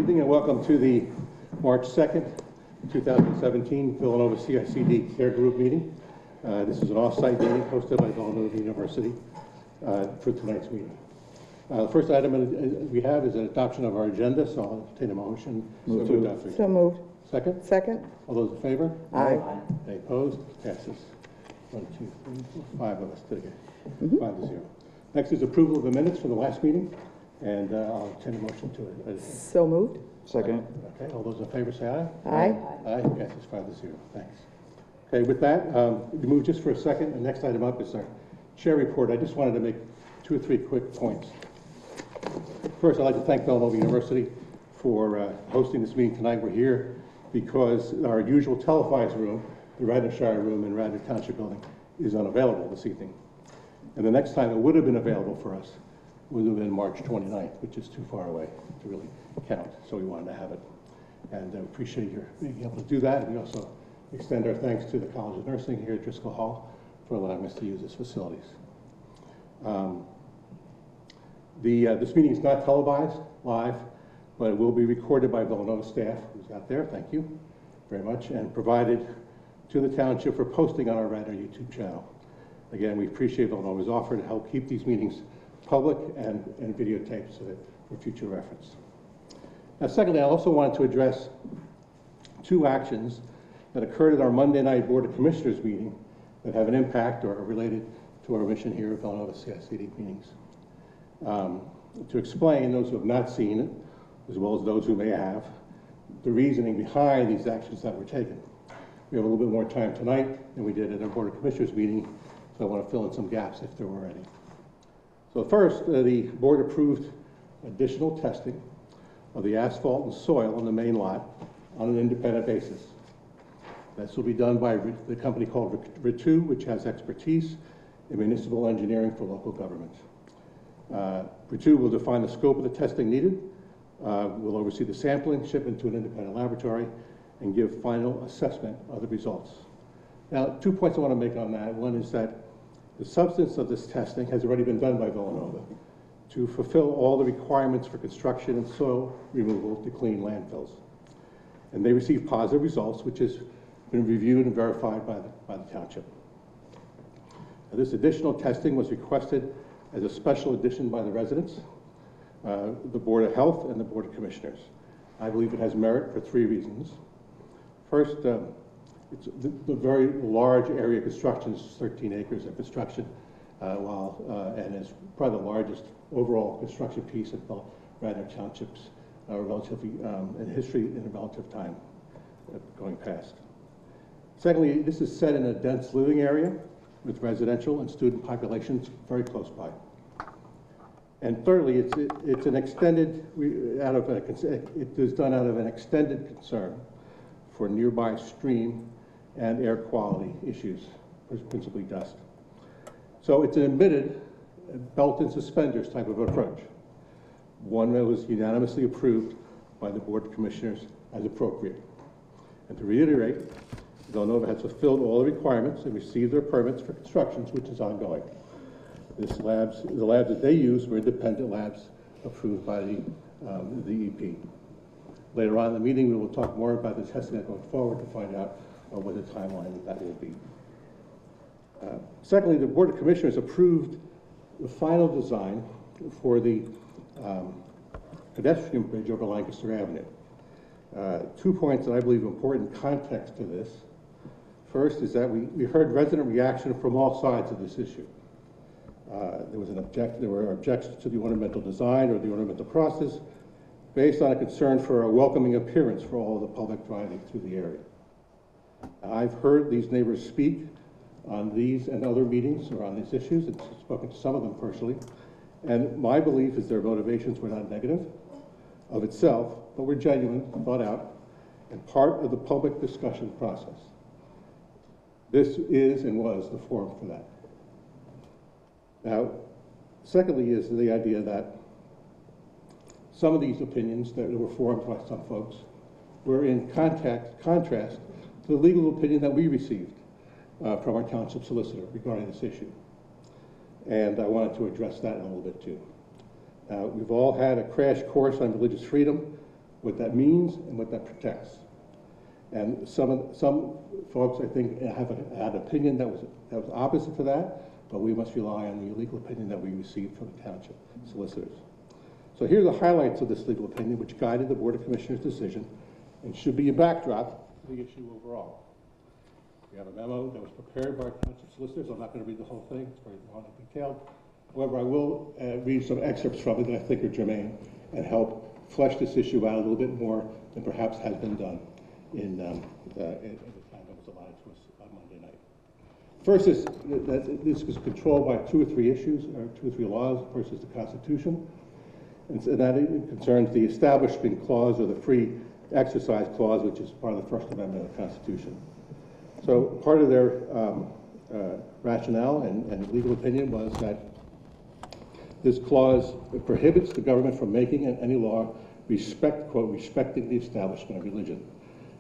evening and welcome to the March 2nd, 2017 Villanova CICD Care Group meeting. This is an off-site meeting hosted by Villanova University for tonight's meeting. The first item we have is an adoption of our agenda, so I'll entertain a motion. So moved. Second? Second. All those in favor? Aye. Any opposed? Passes. 1, 2, 3, 4, 5 of us today. 5-0. Next is approval of the minutes from the last meeting, and I'll entertain a motion to it. So moved. Second. Okay, all those in favor say aye. Aye. Aye, passes 5-0. Thanks. Okay, with that, we move just for a second. The next item up is our chair report. I just wanted to make 2 or 3 quick points. First, I'd like to thank Villanova University for hosting this meeting tonight. We're here because our usual televised room, the Radnor room in Radnor Township building, is unavailable this evening. And the next time it would have been available for us would have been March 29th, which is too far away to really count, so we wanted to have it. And I appreciate your being able to do that. And we also extend our thanks to the College of Nursing here at Driscoll Hall for allowing us to use its facilities. This meeting is not televised live, but it will be recorded by Villanova staff who's out there. Thank you very much, and provided to the township for posting on our Radnor YouTube channel. Again, we appreciate Villanova's offer to help keep these meetings public and videotaped so that for future reference. Now, secondly, I also wanted to address 2 actions that occurred at our Monday night Board of Commissioners meeting that have an impact or are related to our mission here at Villanova CICD meetings. To explain, those who have not seen it, as well as those who may have, the reasoning behind these actions that were taken. We have a little bit more time tonight than we did at our Board of Commissioners meeting, so I want to fill in some gaps if there were any. So first, the board approved additional testing of the asphalt and soil on the main lot on an independent basis. This will be done by the company called Ritu, which has expertise in municipal engineering for local government. Ritu will define the scope of the testing needed, will oversee the sampling, shipment to an independent laboratory, and give final assessment of the results. Now, 2 points I want to make on that. One is that the substance of this testing has already been done by Villanova to fulfill all the requirements for construction and soil removal to clean landfills. And they received positive results, which has been reviewed and verified by the township. Now, this additional testing was requested as a special addition by the residents, the Board of Health, and the Board of Commissioners. I believe it has merit for 3 reasons. First, it's the very large area of construction is 13 acres of construction, and is probably the largest overall construction piece of Radnor Township's relatively in history in a relative time going past. Secondly, this is set in a dense living area with residential and student populations very close by. And thirdly, it's an extended it is done out of an extended concern for nearby stream and air quality issues, principally dust. So it's an admitted belt and suspenders type of approach, one that was unanimously approved by the Board of Commissioners as appropriate. And to reiterate, Villanova has fulfilled all the requirements and received their permits for constructions, which is ongoing. The labs that they use were independent labs approved by the EP. Later on in the meeting, we will talk more about the testing going forward to find out what the timeline of that will be. Secondly, the Board of Commissioners approved the final design for the pedestrian bridge over Lancaster Avenue. 2 points that I believe are important context to this. First is that we heard resident reaction from all sides of this issue. There were objections to the ornamental design or the ornamental process based on a concern for a welcoming appearance for all of the public driving through the area. I've heard these neighbors speak on these and other meetings around these issues and spoken to some of them personally. And my belief is their motivations were not negative of itself, but were genuine, thought out, and part of the public discussion process. This is and was the forum for that. Now, secondly is the idea that some of these opinions that were formed by some folks were in contrast to the legal opinion that we received from our township solicitor regarding this issue. And I wanted to address that a little bit too. We've all had a crash course on religious freedom what that means and what that protects. And some folks, I think, have had an opinion that was opposite to that, but we must rely on the legal opinion that we received from the township solicitors. So here are the highlights of this legal opinion, which guided the Board of Commissioners' decision and should be a backdrop to the issue overall. We have a memo that was prepared by our township solicitors. I'm not going to read the whole thing. It's very long and detailed. However, I will read some excerpts from it that I think are germane and help flesh this issue out a little bit more than perhaps has been done in the time that was allotted to us on Monday night. First is that this was controlled by two or three issues, or two or three laws. First is the Constitution, and so that concerns the Establishment Clause or the Free Exercise Clause, which is part of the First Amendment of the Constitution. So part of their rationale and legal opinion was that this clause prohibits the government from making any law respecting the establishment of religion.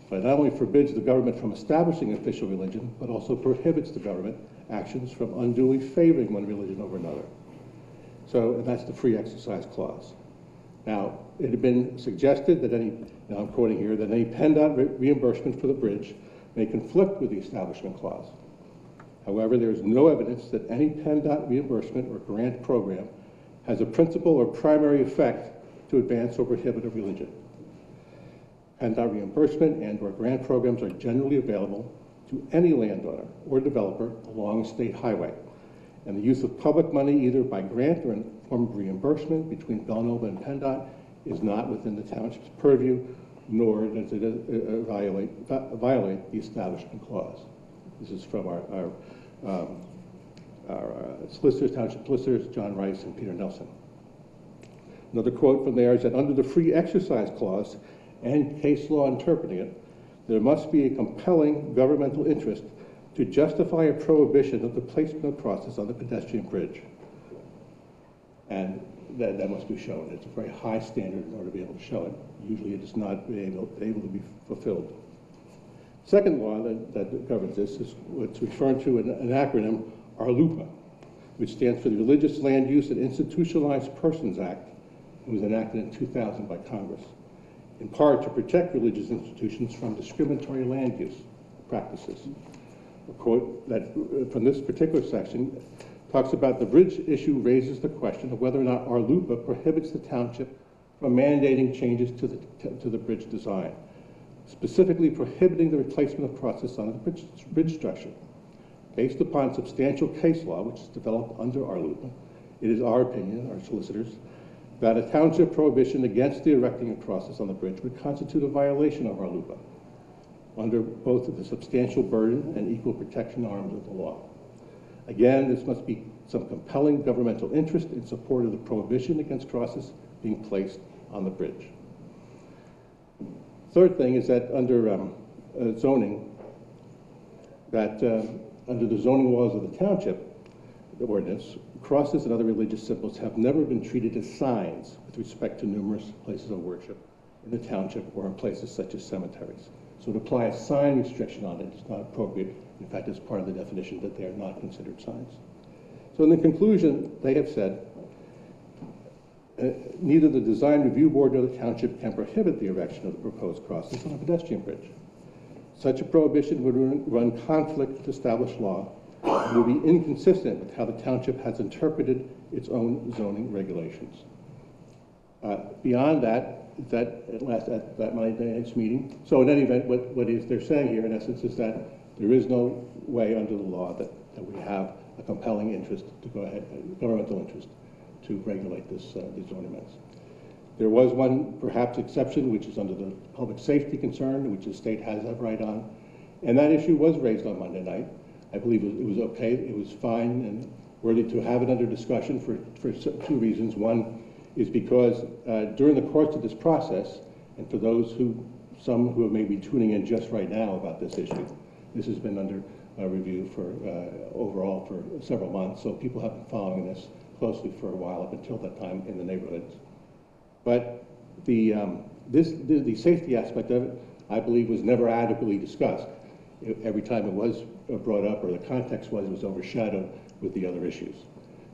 But not only forbids the government from establishing official religion, but also prohibits the government actions from unduly favoring one religion over another. So, and that's the Free Exercise Clause. Now, it had been suggested that now I'm quoting here, that any PennDOT reimbursement for the bridge may conflict with the Establishment Clause. However, there is no evidence that any PennDOT reimbursement or grant program has a principal or primary effect to advance or prohibit a religion. PennDOT reimbursement and or grant programs are generally available to any landowner or developer along a state highway. And the use of public money, either by grant or in the form of reimbursement between Villanova and PennDOT, is not within the township's purview, nor does it violate the Establishment Clause. This is from our solicitors, township solicitors, John Rice and Peter Nelson. Another quote from there is that under the Free Exercise Clause and case law interpreting it, there must be a compelling governmental interest to justify a prohibition of the placement of crosses on the pedestrian bridge. And that must be shown. It's a very high standard in order to be able to show it. Usually it is not able to be fulfilled. Second law that governs this is what's referred to in an acronym, RLUPA, which stands for the Religious Land Use and Institutionalized Persons Act. It was enacted in 2000 by Congress, in part to protect religious institutions from discriminatory land use practices. A quote that from this particular section talks about the bridge issue raises the question of whether or not RLUPA prohibits the township from mandating changes to the bridge design, specifically prohibiting the replacement of crosses on the bridge structure. Based upon substantial case law, which is developed under RLUPA, it is our opinion, our solicitors, that a township prohibition against the erecting of crosses on the bridge would constitute a violation of RLUPA under both the substantial burden and equal protection arms of the law. Again, this must be some compelling governmental interest in support of the prohibition against crosses being placed on the bridge. Third thing is that under zoning, that under the zoning laws of the township, the ordinance, crosses and other religious symbols have never been treated as signs with respect to numerous places of worship in the township or in places such as cemeteries. So to apply a sign restriction on it is not appropriate. In fact, it's part of the definition that they are not considered signs. So in the conclusion, they have said, neither the Design Review Board nor the township can prohibit the erection of the proposed crosses on a pedestrian bridge. Such a prohibition would run conflict with established law and would be inconsistent with how the township has interpreted its own zoning regulations. Beyond that, at that Monday night's meeting. So in any event, what they're saying here in essence is that there is no way under the law that we have a compelling interest to go ahead, governmental interest, to regulate these ornaments. There was one perhaps exception, which is under the public safety concern, which the state has that right on. And that issue was raised on Monday night. I believe it was okay, it was fine and worthy to have it under discussion for two reasons. One is because during the course of this process, and for those some who may be tuning in just right now about this issue, this has been under review for overall for several months, so people have been following this closely for a while up until that time in the neighborhoods. But the safety aspect of it, I believe, was never adequately discussed. Every time it was brought up, or the context was, it was overshadowed with the other issues.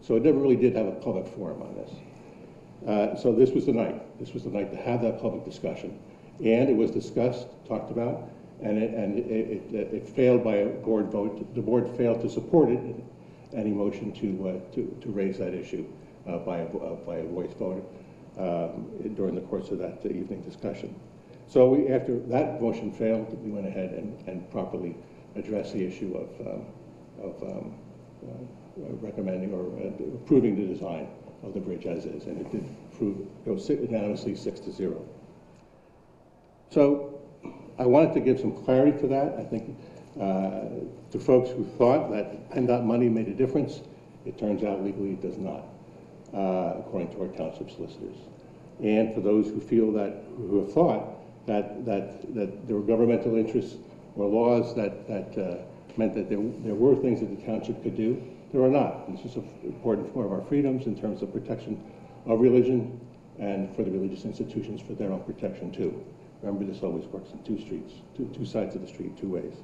So it never really did have a public forum on this. So this was the night. This was the night to have that public discussion. And it was discussed, talked about, and it failed by a board vote. The board failed to support it, any motion to raise that issue by a voice vote during the course of that evening discussion. So after that motion failed, we went ahead and properly addressed the issue of recommending or approving the design of the bridge as is, and it did go unanimously 6-0. So I wanted to give some clarity to that. I think to folks who thought that PennDOT money made a difference, it turns out legally it does not, according to our township solicitors. And for those who feel that, who have thought that there were governmental interests or laws that meant that there were things that the township could do, there are not. This is important for our freedoms in terms of protection of religion and for the religious institutions for their own protection too. Remember, this always works in two sides of the street, two ways.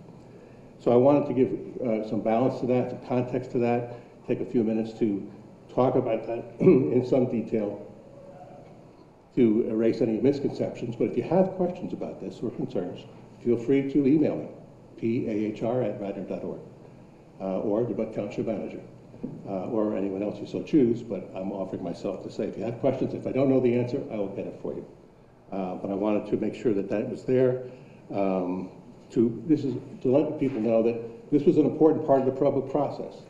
So I wanted to give some balance to that, some context to that, take a few minutes to talk about that in some detail to erase any misconceptions. But if you have questions about this or concerns, feel free to email me, pahr@radnor.org, or the Buck Township Manager, or anyone else you so choose, but I'm offering myself to say, if you have questions, if I don't know the answer, I will get it for you. But I wanted to make sure that that was there, to let people know that this was an important part of the public process.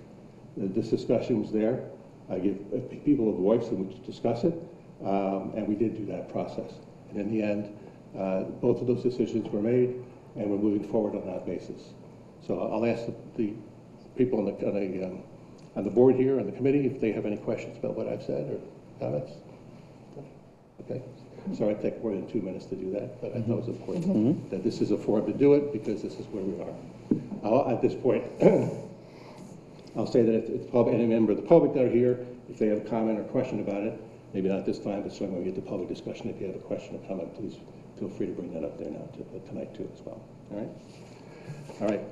This discussion was there. I give people a voice in which to discuss it, and we did do that process. And in the end, both of those decisions were made, and we're moving forward on that basis. So I'll ask the people on the board here, on the committee, if they have any questions about what I've said or comments. Okay. Sorry, it took more than 2 minutes to do that, but I thought it was important that this is a forum to do it because this is where we are. At this point, I'll say that if any member of the public that are here, if they have a comment or question about it, maybe not this time, but certainly when we get to public discussion, if you have a question or comment, please feel free to bring that up there now tonight too as well. All right? All right.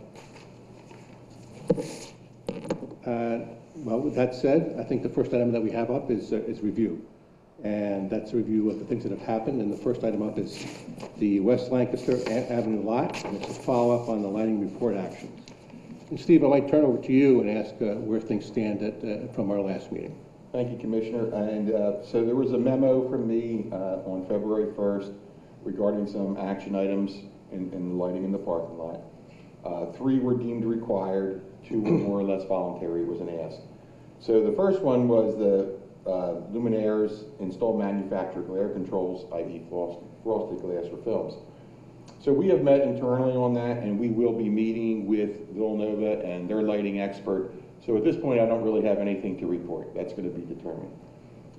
Well, with that said, I think the first item that we have up is review. And that's a review of the things that have happened. And the first item up is the West Lancaster Avenue lot, and it's a follow-up on the lighting report actions. And Steve, I might turn over to you and ask where things stand from our last meeting. Thank you, Commissioner. And so there was a memo from me on February 1st regarding some action items in lighting in the parking lot. 3 were deemed required, 2 were more or less voluntary, was an ask. So the first one was the luminaires install manufactured glare controls, i.e. frosted glass for films. So we have met internally on that, and we will be meeting with Villanova and their lighting expert. So at this point, I don't really have anything to report. That's going to be determined.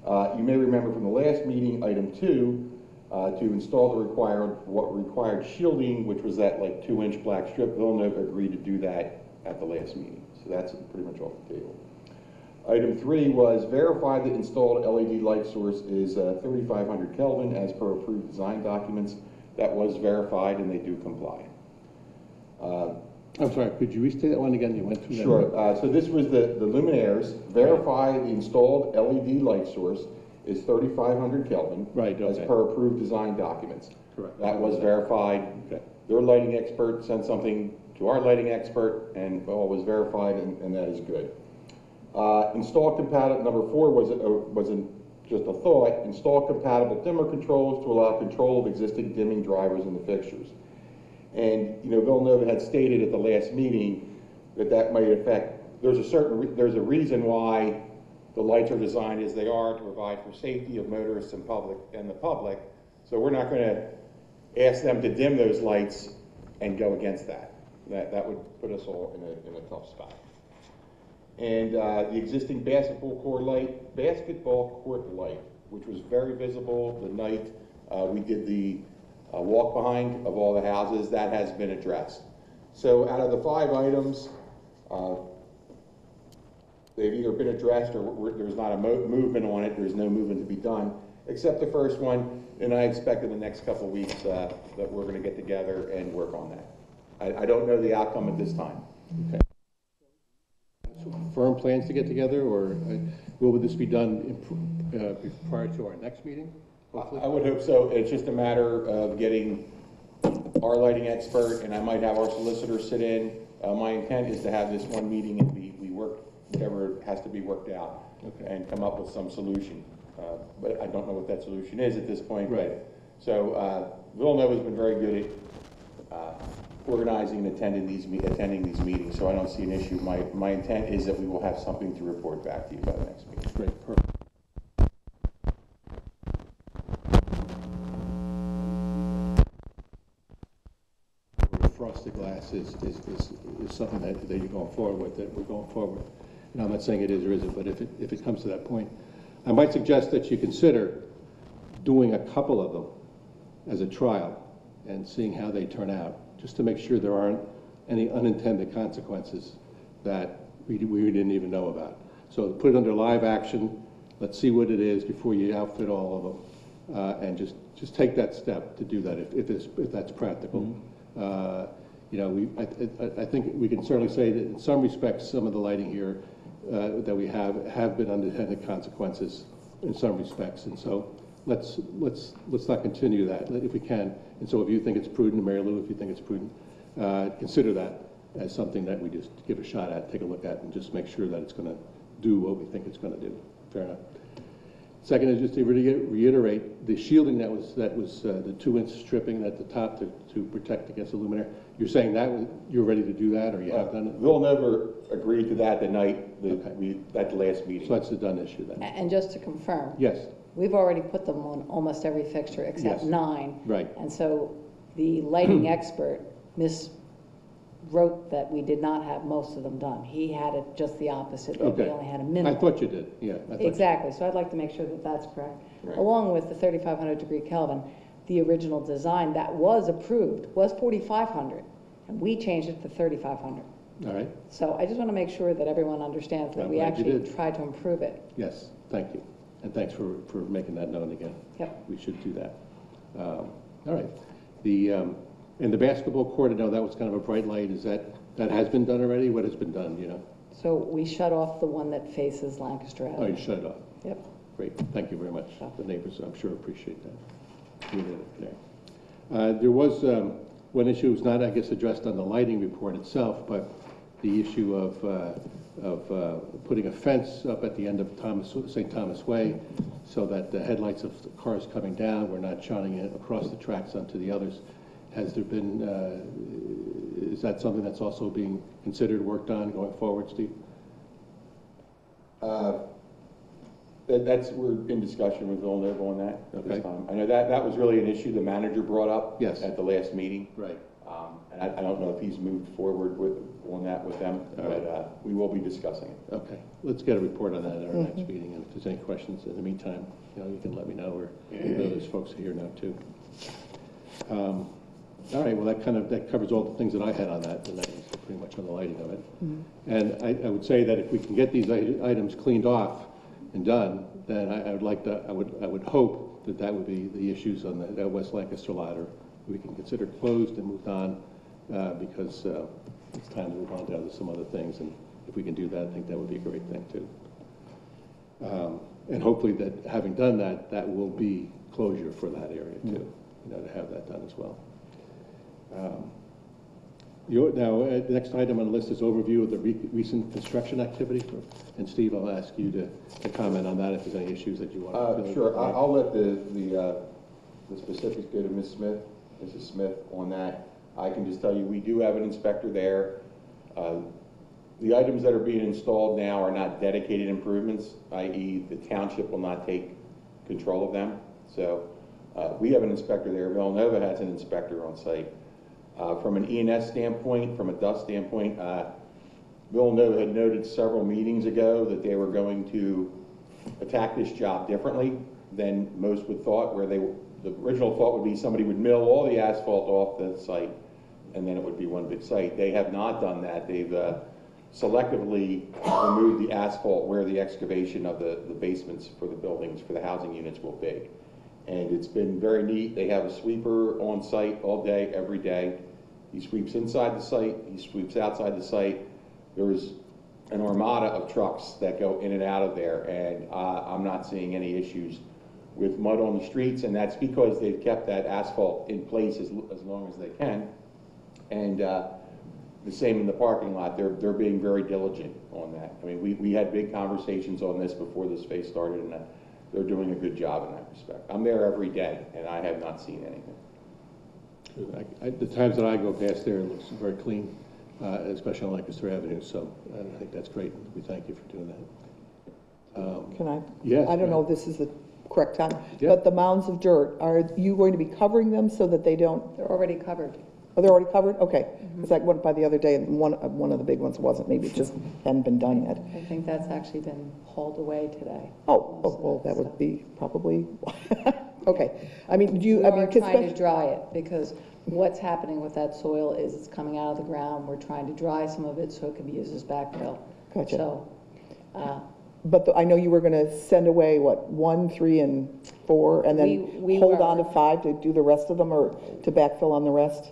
You may remember from the last meeting, item 2, to install the required shielding, which was that like 2-inch black strip. Villanova agreed to do that at the last meeting. So that's pretty much off the table. Item 3 was verify the installed LED light source is 3500 Kelvin as per approved design documents. That was verified and they do comply. I'm sorry, could you restate that one again? You went through that. Sure. So this was the luminaires. Verify the installed LED light source is 3500 Kelvin as per approved design documents. Correct. That was verified. Okay. Their lighting expert sent something to our lighting expert and all was verified and that is good. Install compatible, number 4 wasn't just a thought, install compatible dimmer controls to allow control of existing dimming drivers in the fixtures. And, you know, Villanova had stated at the last meeting that might affect, there's a reason why the lights are designed as they are to provide for safety of motorists and the public. So we're not going to ask them to dim those lights and go against that. That would put us all in a tough spot. And the existing basketball court light, which was very visible the night we did the walk behind of all the houses, that has been addressed. So out of the 5 items, they've either been addressed or there's not a movement on it. There's no movement to be done, except the first one. And I expect in the next couple of weeks that we're going to get together and work on that. I don't know the outcome at this time. Okay. Firm plans to get together, or Will this be done prior to our next meeting? Hopefully? I would hope so. It's just a matter of getting our lighting expert, and I might have our solicitor sit in. My intent is to have this one meeting and we work whatever has to be worked out, okay, and come up with some solution. But I don't know what that solution is at this point. Right. So Villanova's been very good at organizing and attending these meetings, so I don't see an issue. My intent is that we will have something to report back to you by the next meeting. Great, perfect. Frosted glass is something that you're going forward with, that we're going forward. And I'm not saying it is or isn't, but if it comes to that point, I might suggest that you consider doing a couple of them as a trial and seeing how they turn out, just to make sure there aren't any unintended consequences that we didn't even know about. So put it under live action. Let's see what it is before you outfit all of them, and just take that step to do that if that's practical. Mm-hmm. You know, I think we can certainly say that in some respects, some of the lighting here that we have been unintended consequences in some respects, and so let's not continue that if we can. And so if you think it's prudent, Mary Lou, if you think it's prudent, consider that as something that we just give a shot at, take a look at, and just make sure that it's going to do what we think it's going to do. Fair enough. Second is just to reiterate the shielding that was the 2-inch stripping at the top to protect against the luminaire. You're saying that you're ready to do that, or you have done it? Villanova agreed to that the night okay. at the last meeting. So that's a done issue then. And just to confirm. Yes. We've already put them on almost every fixture except yes. 9. Right. And so the lighting expert wrote that we did not have most of them done. He had it just the opposite, that okay. we only had a minimum. I thought you did, yeah. Exactly, so I'd like to make sure that that's correct. Right. Along with the 3,500 degree Kelvin, the original design that was approved was 4,500, and we changed it to 3,500. All right. So I just want to make sure that everyone understands that we actually tried to improve it. Yes, thank you. And thanks for making that known again. Yep. We should do that. All right. And the basketball court, I know that was kind of a bright light. Is that has been done already? What has been done, you know? So we shut off the one that faces Lancaster Avenue. Oh, you shut it off. Yep. Great. Thank you very much. The neighbors, I'm sure, appreciate that. You did it there. There was one issue was not, I guess, addressed on the lighting report itself, but the issue of putting a fence up at the end of St. Thomas Way so that the headlights of the cars coming down were not shining across the tracks onto the others. Has there been, is that something that's also being considered, worked on going forward, Steve? We're in discussion with Villanova on that at this time. I know that was really an issue the manager brought up yes. at the last meeting. Right. And I don't know if he's moved forward on that with them, but we will be discussing it. Okay. Let's get a report on that at our next meeting, and if there's any questions in the meantime, you can let me know, or there's folks here now too. All right, well, that covers all the things that I had on that, and that was pretty much on the lighting of it. Mm-hmm. And I would say that if we can get these items cleaned off and done, then I would hope that would be the issues on the West Lancaster ladder. We can consider closed and moved on because it's time to move on to some other things. And if we can do that, I think that would be a great thing too. And hopefully that having done that, that will be closure for that area too, to have that done as well. Now, the next item on the list is overview of the recent construction activity. And Steve, I'll ask you to comment on that if there's any issues that you want to. Sure, I'll let the specifics go to Mrs. Smith on that. I can just tell you we do have an inspector there. The items that are being installed now are not dedicated improvements, i.e. the township will not take control of them. So we have an inspector there. Villanova has an inspector on site. From an E&S standpoint, from a dust standpoint, Villanova had noted several meetings ago that they were going to attack this job differently than most would thought, where the original thought would be somebody would mill all the asphalt off the site and then it would be one big site. They have not done that. They've selectively removed the asphalt where the excavation of the basements for the buildings, for the housing units will be. And it's been very neat. They have a sweeper on site all day, every day. He sweeps inside the site, he sweeps outside the site. There was an armada of trucks that go in and out of there, and I'm not seeing any issues with mud on the streets, and that's because they've kept that asphalt in place as long as they can. And the same in the parking lot. They're being very diligent on that. I mean, we had big conversations on this before this phase started, and they're doing a good job in that respect. I'm there every day, and I have not seen anything. The times that I go past there, it looks very clean, especially on Lancaster Avenue, so I think that's great. We thank you for doing that. Can I? Yes. I don't know if this is the correct time, Yeah. but the mounds of dirt, are you going to be covering them so that they don't? They're already covered. Oh, they're already covered? Okay. Because I went by the other day and one of the big ones wasn't. Maybe it just hadn't been done yet. I think that's actually been hauled away today. Oh, well, that would be probably, okay. I mean, do you, I mean, We're trying to dry it, because what's happening with that soil is it's coming out of the ground. We're trying to dry some of it so it can be used as backfill. Gotcha. So, but I know you were going to send away, what, 1, 3, and 4, and then We hold were. on to 5 to do the rest of them, or to backfill on the rest?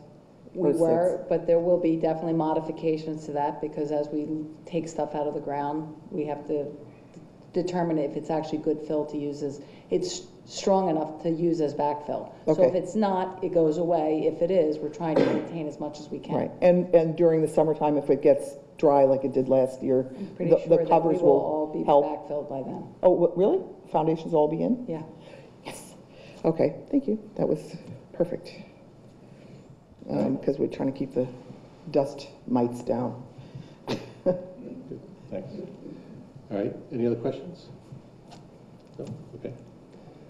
we Or 6? were, but there will be definitely modifications to that, because as we take stuff out of the ground, we have to determine if it's actually good fill to use as, it's strong enough to use as backfill. So Okay. if it's not, it goes away. If it is, we're trying to maintain as much as we can. Right, and during the summertime, if it gets dry like it did last year, I'm pretty the sure that we covers will all be help? backfilled by then. Oh, really? Foundations all be in? Yeah. Yes. Okay, thank you. That was perfect. Because we're trying to keep the dust mites down. Good, thanks. All right, any other questions? No? Okay.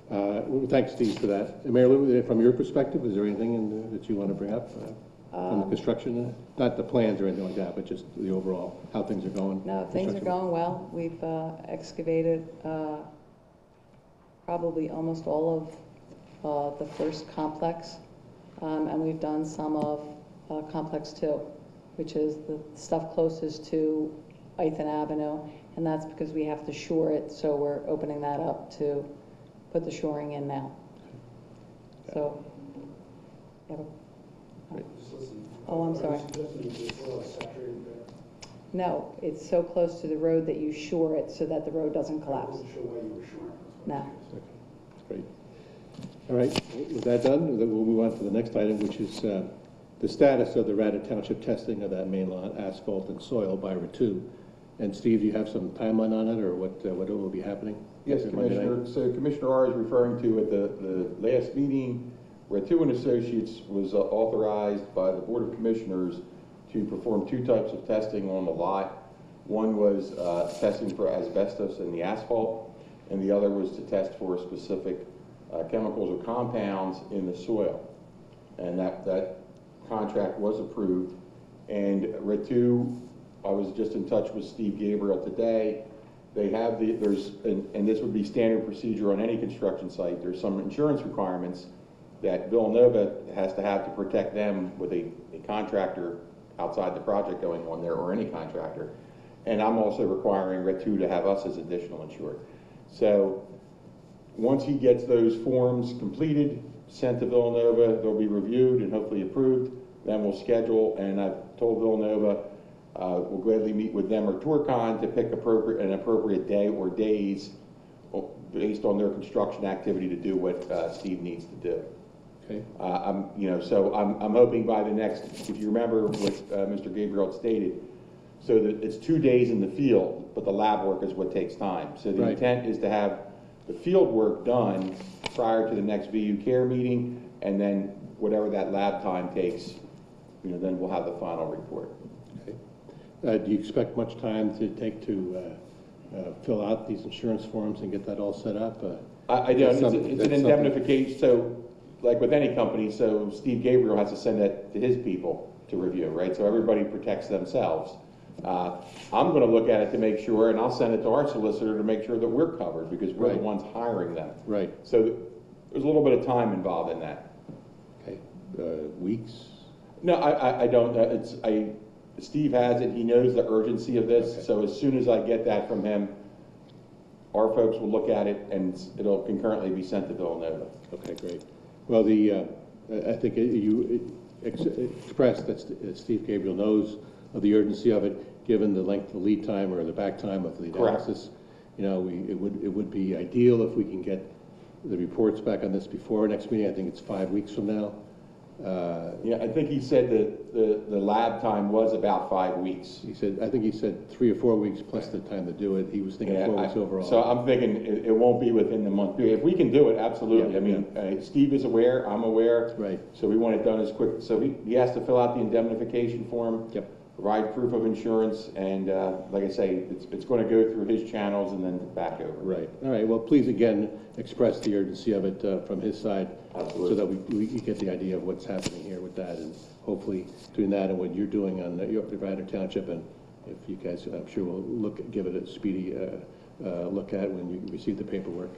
Well, thanks, Steve, for that. And Mary Lou, from your perspective, is there anything that you want to bring up from the construction? Not the plans or anything like that, but just the overall, how things are going? No, things are going well. We've excavated probably almost all of the first complex, and we've done some of complex 2, which is the stuff closest to Ithan Avenue, and that's because we have to shore it, so we're opening that up to put the shoring in now. So, yeah. Oh, I'm sorry. No, it's so close to the road that you shore it so that the road doesn't collapse. No. Okay, that's great. All right, with that done, then we'll move on to the next item, which is the status of the Radnor Township testing of that main lot, asphalt and soil by Ratu. And Steve, do you have some timeline on it, or what will be happening? Yes, Commissioner. So Commissioner R is referring to at the last meeting, Ratu and Associates was authorized by the Board of Commissioners to perform 2 types of testing on the lot. One was testing for asbestos in the asphalt, and the other was to test for specific chemicals or compounds in the soil. And that contract was approved. And Ratu, I was just in touch with Steve Gabriel today. They have and this would be standard procedure on any construction site, there's some insurance requirements that Villanova has to have to protect them with a contractor outside the project going on there, or any contractor. And I'm also requiring Ratu to have us as additional insured. So once he gets those forms completed, sent to Villanova, they'll be reviewed and hopefully approved. Then we'll schedule, and I've told Villanova we'll gladly meet with them or TourCon to pick an appropriate day or days based on their construction activity to do what Steve needs to do. Okay. So I'm hoping by the next, if you remember what Mr. Gabriel stated, so that it's 2 days in the field, but the lab work is what takes time. So the intent is to have the field work done prior to the next VU care meeting, and then whatever that lab time takes, then we'll have the final report. Okay. Do you expect much time to take to fill out these insurance forms and get that all set up? I don't. It's an indemnification. So, like with any company, so Steve Gabriel has to send that to his people to review, right? So everybody protects themselves. I'm going to look at it to make sure, and I'll send it to our solicitor to make sure that we're covered, because we're the ones hiring them. Right. So there's a little bit of time involved in that. Okay. Weeks? No, I don't. Steve has it. He knows the urgency of this. Okay. So as soon as I get that from him, our folks will look at it, and it'll concurrently be sent to Villanova. Okay, great. Well, I think you expressed that Steve Gabriel knows of the urgency of it, given the length of the lead time or the back time of the Correct. analysis. You know, it would be ideal if we can get the reports back on this before our next meeting. I think it's 5 weeks from now. Yeah, I think he said that the lab time was about 5 weeks. I think he said 3 or 4 weeks plus the time to do it. He was thinking 4 weeks overall. So I'm thinking it won't be within the month period. If we can do it, absolutely. Yeah, I mean, Steve is aware, I'm aware. Right. So we want it done as quick. So he has to fill out the indemnification form. Yep. Provide proof of insurance, and like I say, it's going to go through his channels and then back over. Right. All right. Well, please again express the urgency of it from his side, Absolutely. so that we get the idea of what's happening here with that, and hopefully doing that and what you're doing on your Radnor Township, and if you guys, I'm sure will give it a speedy look at when you receive the paperwork.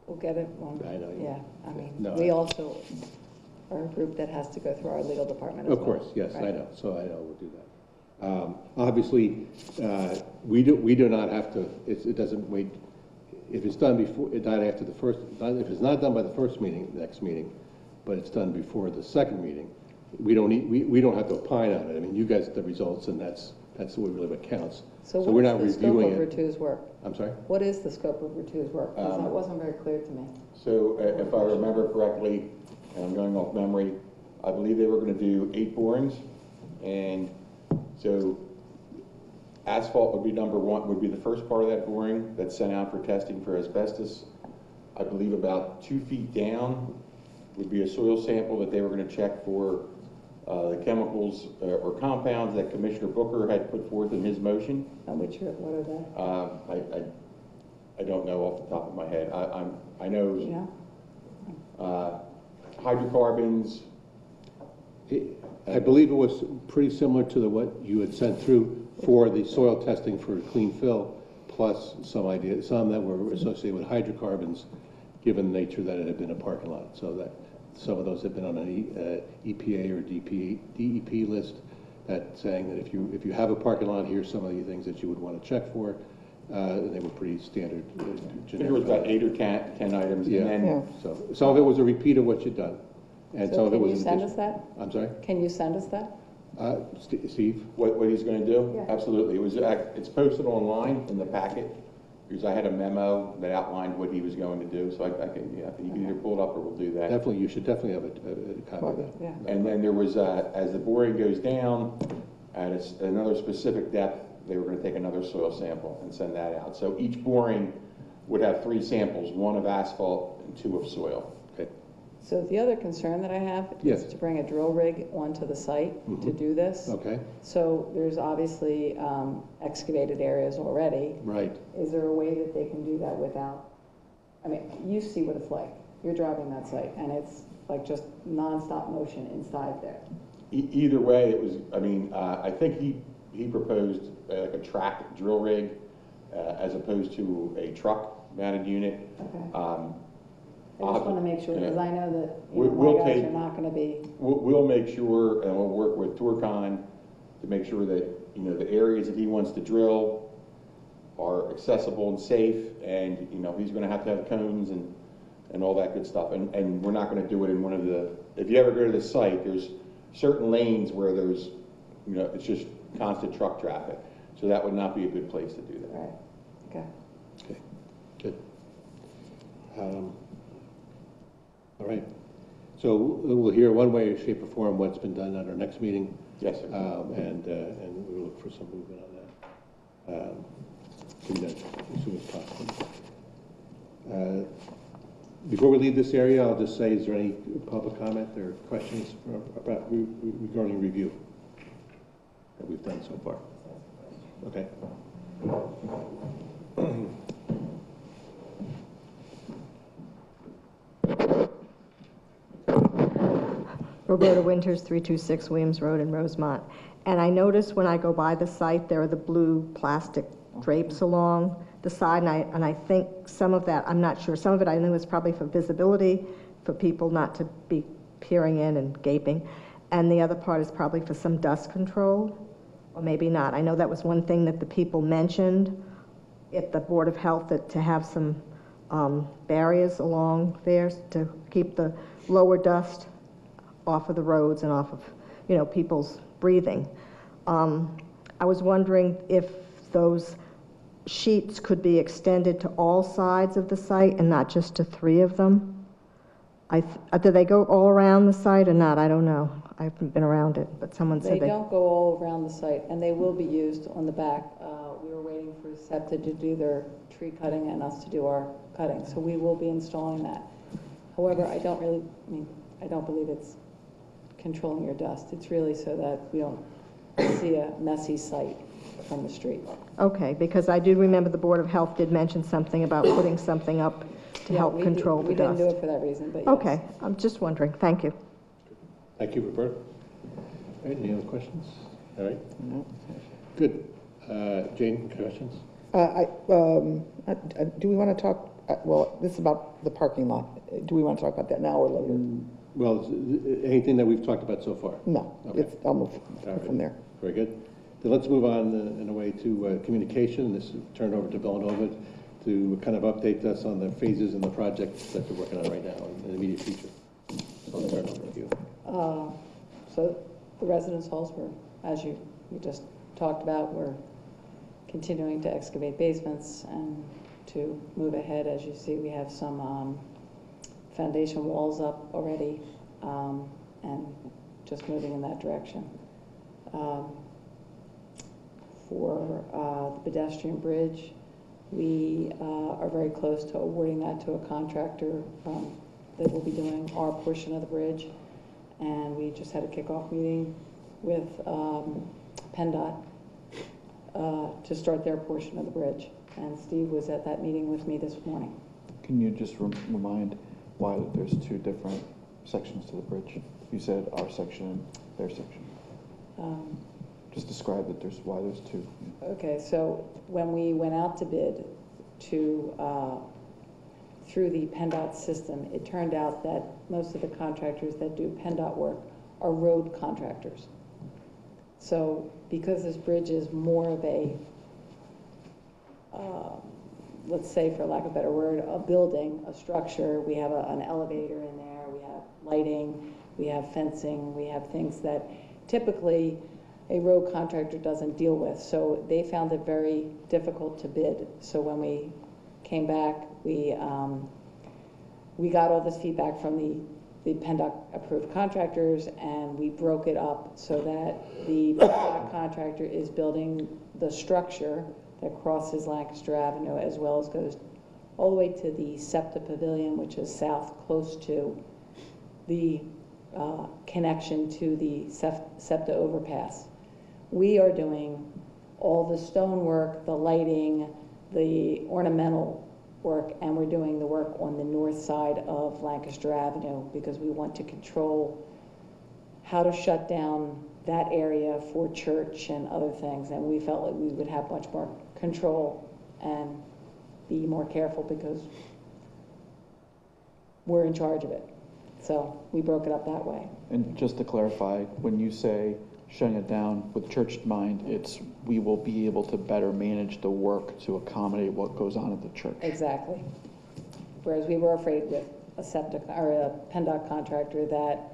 We'll get it one. I know. Yeah, I mean, No, we also are a group that has to go through our legal department as well. Of course, yes, I right? know. So I know we'll do that. Obviously, we do not have to. It doesn't wait. If it's done before, not after the first. If it's not done by the first meeting, the next meeting, but it's done before the second meeting, we don't have to opine on it. I mean, you guys get the results, and that's really what counts. So we're not what is the scope reviewing of it. Ritu's work? I'm sorry. What is the scope of Ritu's work? Because that wasn't very clear to me. So if I remember correctly, and I'm going off memory, I believe they were going to do 8 borings, and so asphalt would be number 1, would be the first part of that boring that's sent out for testing for asbestos. I believe about 2 feet down would be a soil sample that they were going to check for the chemicals or compounds that Commissioner Booker had put forth in his motion. And what are they? I don't know off the top of my head. I know Yeah. hydrocarbons. I believe it was pretty similar to what you had sent through for the soil testing for clean fill, plus some that were associated with hydrocarbons, given the nature that it had been a parking lot. So that some of those have been on an EPA or DEP list, that saying that if you have a parking lot, here's some of the things that you would want to check for. They were pretty standard. I think there was about 8 or 10 items. Yeah. And then, Yeah. So some of it was a repeat of what you'd done, and some So of it can was you an send us addition. that? I'm sorry. Can you send us that? Steve. what he's going to do? Yeah. Absolutely. It's posted online in the packet, because I had a memo that outlined what he was going to do. So I can, yeah, you can either pull it up or we'll do that. Definitely, you should definitely have a copy of that. Yeah. And then there was, as the boring goes down, at another specific depth, they were going to take another soil sample and send that out. So each boring would have 3 samples, 1 of asphalt and 2 of soil. Okay. So the other concern that I have Yes. is to bring a drill rig onto the site to do this. Okay. So there's obviously excavated areas already. Right. Is there a way that they can do that without, I mean, you see what it's like. You're driving that site, and it's like just nonstop motion inside there. Either way, it was, I mean, I think he proposed like a track drill rig as opposed to a truck mounted unit. Okay. I just want to make sure, because I know that We'll my guys take- are not going to be, We'll make sure, and we'll work with Tourcon to make sure that, the areas that he wants to drill are accessible and safe, and, he's going to have cones and all that good stuff. And we're not going to do it in one of the, if you ever go to the site, there's certain lanes where there's, it's just constant truck traffic. So that would not be a good place to do that. right, okay. Okay. Good. All right. So we'll hear one way, shape, or form what's been done at our next meeting, Yes, sir. and we'll look for some movement on that. Can be done as soon as possible. Before we leave this area, I'll just say, is there any public comment or questions regarding review that we've done so far? Okay. Roberta Winters, 326 Williams Road in Rosemont. And I noticed when I go by the site, there are the blue plastic drapes along the side, and I think some of that, I'm not sure, some of it I know is probably for visibility, for people not to be peering in and gaping, and the other part is probably for some dust control, or maybe not. I know that was one thing that the people mentioned at the Board of Health, that to have some barriers along there to keep the lower dust off of the roads and off of people's breathing. I was wondering if those sheets could be extended to all sides of the site and not just to 3 of them. Do they go all around the site or not? I don't know. I haven't been around it, but someone They said they... don't go all around the site, and they will be used on the back. We were waiting for SEPTA to do their tree cutting and us to do our cutting, so we will be installing that. However, I don't believe it's controlling your dust. It's really so that we don't see a messy site from the street. Okay, because I do remember the Board of Health did mention something about putting something up to help control the dust. We didn't do it for that reason, but yes. Okay, I'm just wondering. Thank you. Thank you, Roberta. All right, any other questions? All right. Good. Jane, questions? Do we want to talk, well, this is about the parking lot. Do we want to talk about that now or later? Well, anything that we've talked about so far? No, Okay. I'll move from there. Very good. Then let's move on in a way to communication. This is turned over to Villanova to kind of update us on the phases in the project that they're working on right now in the immediate future. So I'll turn it over to you. So the residence halls were, as we just talked about, we're continuing to excavate basements and to move ahead. As you see, we have some foundation walls up already, and just moving in that direction. For the pedestrian bridge, we are very close to awarding that to a contractor that will be doing our portion of the bridge. And we just had a kickoff meeting with PennDOT to start their portion of the bridge. And Steve was at that meeting with me this morning. Can you just remind why there's 2 different sections to the bridge? You said our section and their section. Just describe that why there's 2. Okay, so when we went out to bid through the PennDOT system, it turned out that most of the contractors that do PennDOT work are road contractors. So because this bridge is more of a, let's say for lack of a better word, a building, a structure, we have an elevator in there, we have lighting, we have fencing, we have things that typically a road contractor doesn't deal with. So they found it very difficult to bid. So when we came back, we got all this feedback from the PennDOT approved contractors, and we broke it up so that the PennDOT contractor is building the structure that crosses Lancaster Avenue, as well as goes all the way to the SEPTA Pavilion, which is south, close to the connection to the SEPTA overpass. We are doing all the stonework, the lighting, the ornamental work, and we're doing the work on the north side of Lancaster Avenue because we want to control how to shut down that area for church and other things. And we felt like we would have much more control and be more careful because we're in charge of it. So we broke it up that way. And just to clarify, when you say shutting it down with church in mind, it's we will be able to better manage the work to accommodate what goes on at the church. Exactly. Whereas we were afraid with a septic or a PennDOT contractor that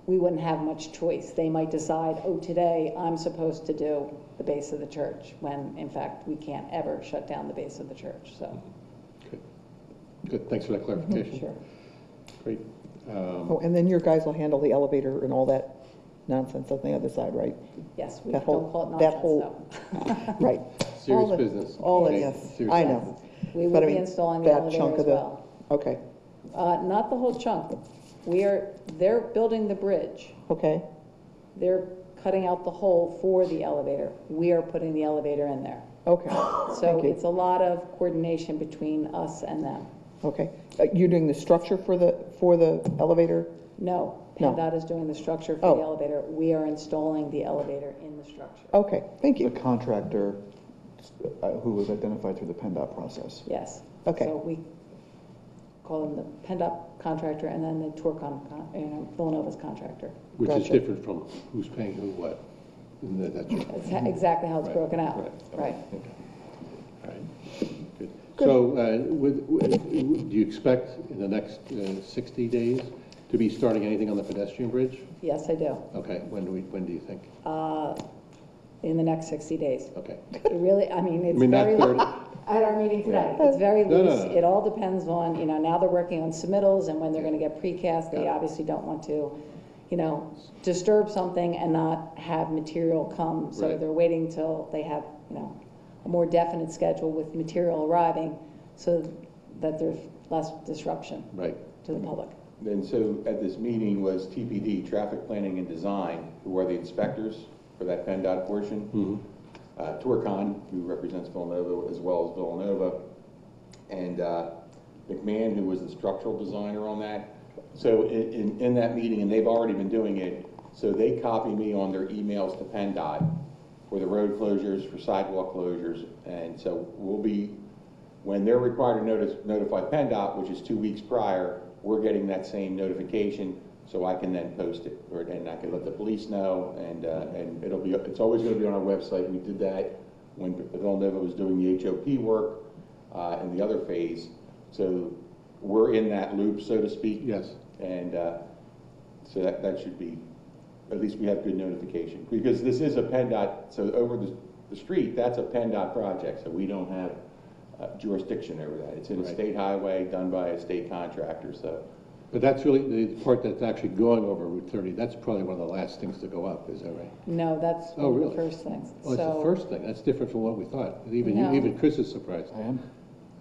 we wouldn't have much choice. They might decide, oh, today I'm supposed to do the base of the church, when in fact we can't ever shut down the base of the church. So. Good. Good. Thanks for that clarification. Sure. Great. Oh, and then your guys will handle the elevator and all that nonsense on the other side, right? Yes, we That whole- don't call it that nonsense, whole- though. Right. Serious All business. All Okay. yes, Serious I business. know. We But I will be mean, installing the that elevator chunk as of the- well. Okay, Not the whole chunk. They're building the bridge. okay, They're cutting out the hole for the elevator. We are putting the elevator in there. okay. So Thank you. it's a lot of coordination between us and them. Okay. You're doing the structure for the elevator? No, No. PennDOT is doing the structure for Oh. the elevator. We are installing the elevator in the structure. Okay, thank The you. contractor who was identified through the PennDOT process. Yes. Okay. So we call them the PennDOT contractor and then the Villanova's contractor. Which is Gotcha. different from who's paying who what. Isn't that true? That's exactly how it's Right, broken out. right. Right. All right. Good. So do you expect in the next 60 days to be starting anything on the pedestrian bridge? Yes, I do. Okay, when do you think? In the next 60 days. Okay. It really, I mean, it's not very, 30. at our meeting today, it's very No, no, loose. no. It all depends on, now they're working on submittals and when they're gonna get precast. They Yeah. obviously don't want to, disturb something and not have material come. So Right. they're waiting till they have, a more definite schedule with material arriving so that there's less disruption Right. to the public. And so at this meeting was TPD, Traffic Planning and Design, who are the inspectors for that PennDOT portion. Torcon, who represents Villanova as well as Villanova, and McMahon, who was the structural designer on that. So in that meeting, and they've already been doing it, so they copy me on their emails to PennDOT for the road closures, for sidewalk closures, and so we'll be, when they're required to notify PennDOT, which is 2 weeks prior, we're getting that same notification, so I can then post it, and I can let the police know, and it's always going to be on our website. We did that when Villanova was doing the HOP work in the other phase, so we're in that loop, so to speak. Yes. And so that should be, at least we have good notification, because this is a PennDOT, so over the street, that's a PennDOT project, so we don't have jurisdiction over that. It's in a Right. state highway done by a state contractor, so. But that's really, the part that's actually going over Route 30, that's probably one of the last things to go up, is that right? No, that's Oh, one of really? the first things. Oh, it's the So, first thing, that's different from what we thought. No. Even Chris is surprised. I am.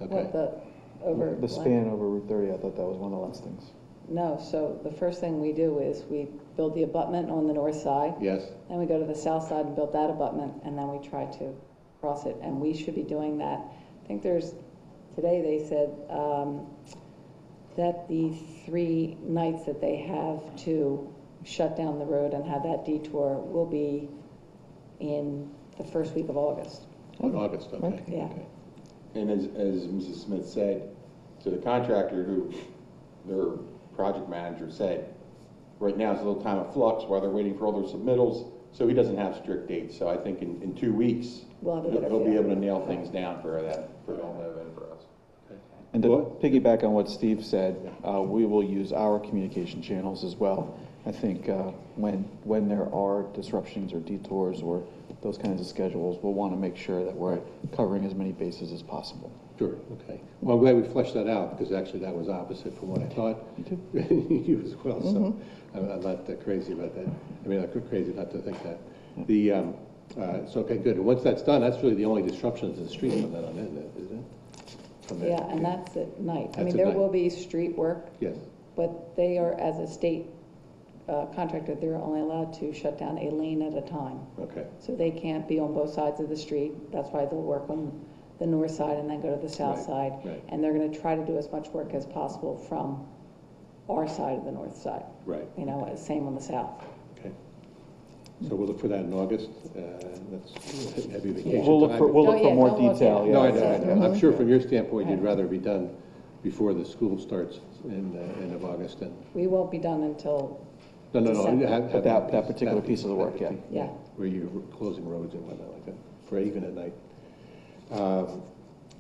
Okay. what over. The span over Route 30, I thought that was one of the last things. No, so the first thing we do is we build the abutment on the north side, Yes, then we go to the south side and build that abutment, and then we try to cross it, and we should be doing that. I think today they said that the 3 nights that they have to shut down the road and have that detour will be in the first week of August. in August, okay. Yeah. Okay. And as Mrs. Smith said, to the contractor who, their project manager said, right now is a little time of flux while they're waiting for all their submittals, so he doesn't have strict dates. So I think in 2 weeks, We'll have a better he'll be feel. able to nail things down for that, for Villanova and for us. And to What? piggyback on what Steve said, we will use our communication channels as well. I think when there are disruptions or detours or those kinds of schedules, we'll want to make sure that we're covering as many bases as possible. Sure, okay. Well, I'm glad we fleshed that out, because actually that was opposite from what I thought. Me too. You as well, so I'm not crazy about that. I mean, I'm crazy not to think that. So, okay, good. And once that's done, that's really the only disruptions in the street from then on, isn't it? From there. Yeah, and that's at night. I That's mean, at there night. will be street work, Yes, but they are, as a state contractor, they're only allowed to shut down a lane at a time. okay, So they can't be on both sides of the street. That's why they'll work on the north side and then go to the south Right, side. right. And they're going to try to do as much work as possible from our side of the north side. right, Same on the south. okay. So we'll look for that in August. That's heavy vacation We'll look time. for yeah, more don't look detail. at it. No, I yeah. know. I'm sure from your standpoint, you'd Right. rather be done before the school starts in the end of August and, We won't be done until, no. December. have That particular piece of the work, yeah. yeah. Where you're closing roads and whatnot like that, for even at night.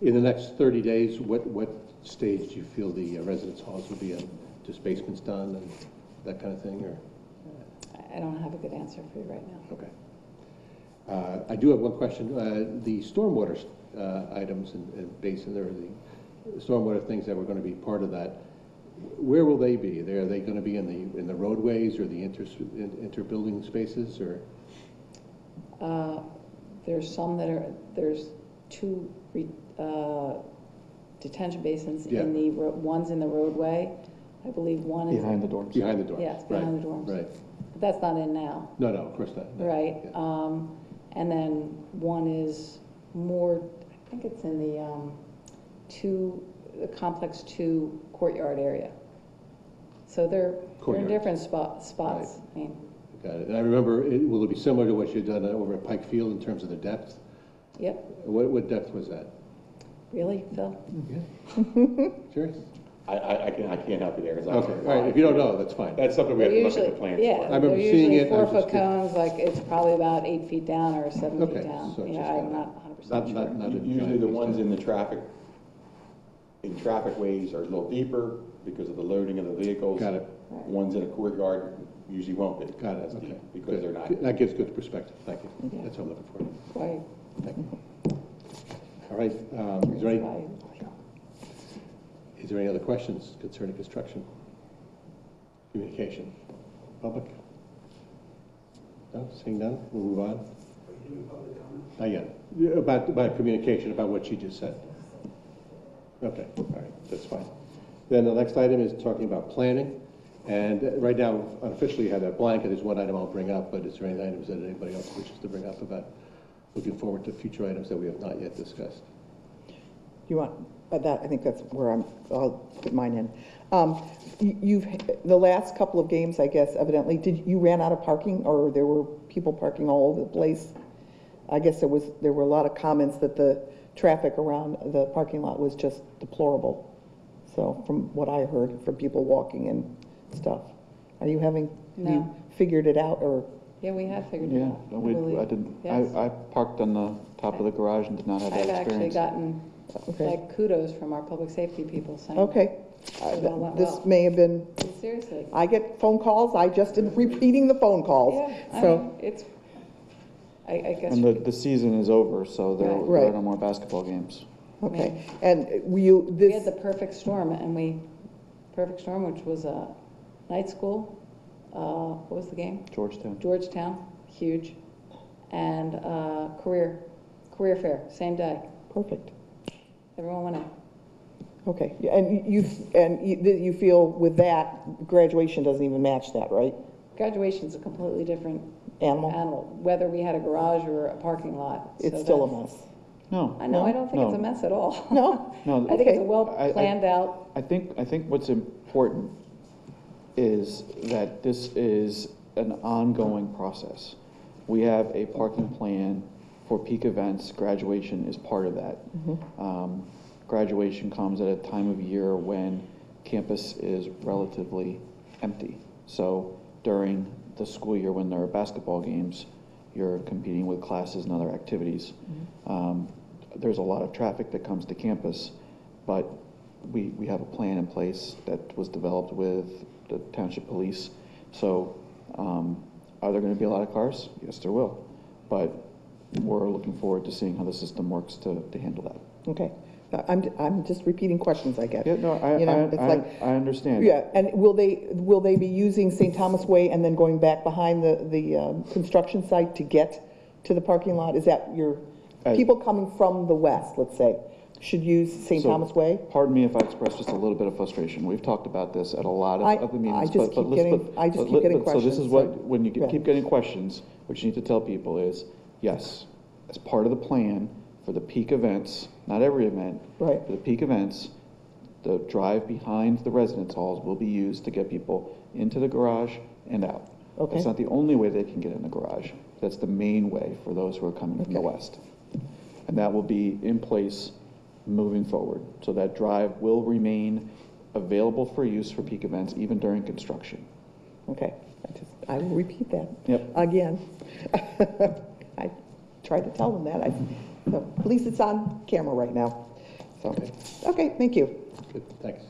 In the next 30 days, what stage do you feel the residence halls will be in? Just basements done and that kind of thing, or? I don't have a good answer for you right now. Okay. I do have one question. The stormwater items and basin, or the stormwater things that were going to be part of that, where will they be? Are they going to be in the roadways or the inter-building spaces, or? There's some there's 2 detention basins Yeah. in one's in the roadway. I believe one is. Behind the dorms. Behind the doors? Yeah, it's behind the dorms. Right. But that's not in now, No, of course not. No. right? Yeah. And then one is more, I think it's in the complex 2 courtyard area. So they're in Courtyards. different spots. Right. I mean, Got it. And I remember, will it be similar to what you've done over at Pike Field in terms of the depth? yep, What depth was that? really, Phil? Yeah. Serious? I can't help you there. 'Cause I Okay, all right, if you don't know, that's fine. That's something we have to look at the plans Yeah, for. I remember they're seeing usually it, I was 4-foot just curious. cones, like it's probably about 8 feet down or 7 Okay, feet down. so it's Yeah, just I'm kinda- not 100% sure. Not a Usually giant the piece ones there. in traffic ways are a little deeper because of the loading of the vehicles. Got it. Ones in a courtyard usually won't be. Got it, as deep okay. because they're not. That gives good perspective, thank you. Yeah. That's what I'm looking for. Right. Thank you. All right, is there any other questions concerning construction? Communication? Public? No, seeing none, we'll move on. Not yet. Yeah, about communication, about what she just said. Okay, all right, that's fine. Then the next item is talking about planning. And right now, unofficially, you have that blanket. There's one item I'll bring up, but is there any items that anybody else wishes to bring up about looking forward to future items that we have not yet discussed? You want, that, I think that's where I'll put mine in. The last couple of games, I guess, evidently, you ran out of parking, or there were people parking all over the place? I guess there were a lot of comments that the traffic around the parking lot was just deplorable. So from what I heard from people walking and stuff. Are you having, No. you figured it out, or? Yeah, we have figured it Yeah, out. I didn't, Yes. I parked on the top of the garage and did not have that I've actually experience. gotten Okay. like kudos from our public safety people saying. Okay. It all went This well. may have been, Seriously. I get phone calls, I just am repeating the phone calls. Yeah, I So, mean, it's, I guess. And the season is over, so there Right. are no more basketball games. okay. And you, We had this, the perfect storm, perfect storm, which was a night school. What was the game? Georgetown. Georgetown, huge, and career fair, same day. perfect. Everyone went in. Okay. And you feel with that, graduation doesn't even match that, right? Graduation's a completely different Animal? whether we had a garage or a parking lot. It's So still a that's- mess. No. I know, I don't think it's a No. mess at all. No? No, I think it's a Okay. well planned out. I think what's important is that this is an ongoing process. We have a parking plan for peak events. Graduation is part of that. Graduation comes at a time of year when campus is relatively empty. So during the school year, when there are basketball games, you're competing with classes and other activities. There's a lot of traffic that comes to campus, but we have a plan in place that was developed with the Township Police. So are there going to be a lot of cars? Yes, there will. But we're looking forward to seeing how the system works to handle that. Okay. I'm just repeating questions I get. Yeah, no, I understand. Yeah, and will they be using St. Thomas Way and then going back behind the construction site to get to the parking lot? Is that people coming from the west, let's say, should use St. So, Thomas Way? Pardon me if I express just a little bit of frustration. We've talked about this at a lot of the meetings. I just keep getting questions. So this is what, so- when you yeah. keep getting questions, what you need to tell people is, yes, as part of the plan for the peak events, not every event, Right. for the peak events, the drive behind the residence halls will be used to get people into the garage and out. Okay. That's not the only way they can get in the garage. That's the main way for those who are coming from the Okay. west. And that will be in place moving forward. So that drive will remain available for use for peak events, even during construction. Okay, I will repeat that. Yep. Again. I tried to tell them that. So at least it's on camera right now. So, okay, thank you. Good, thanks.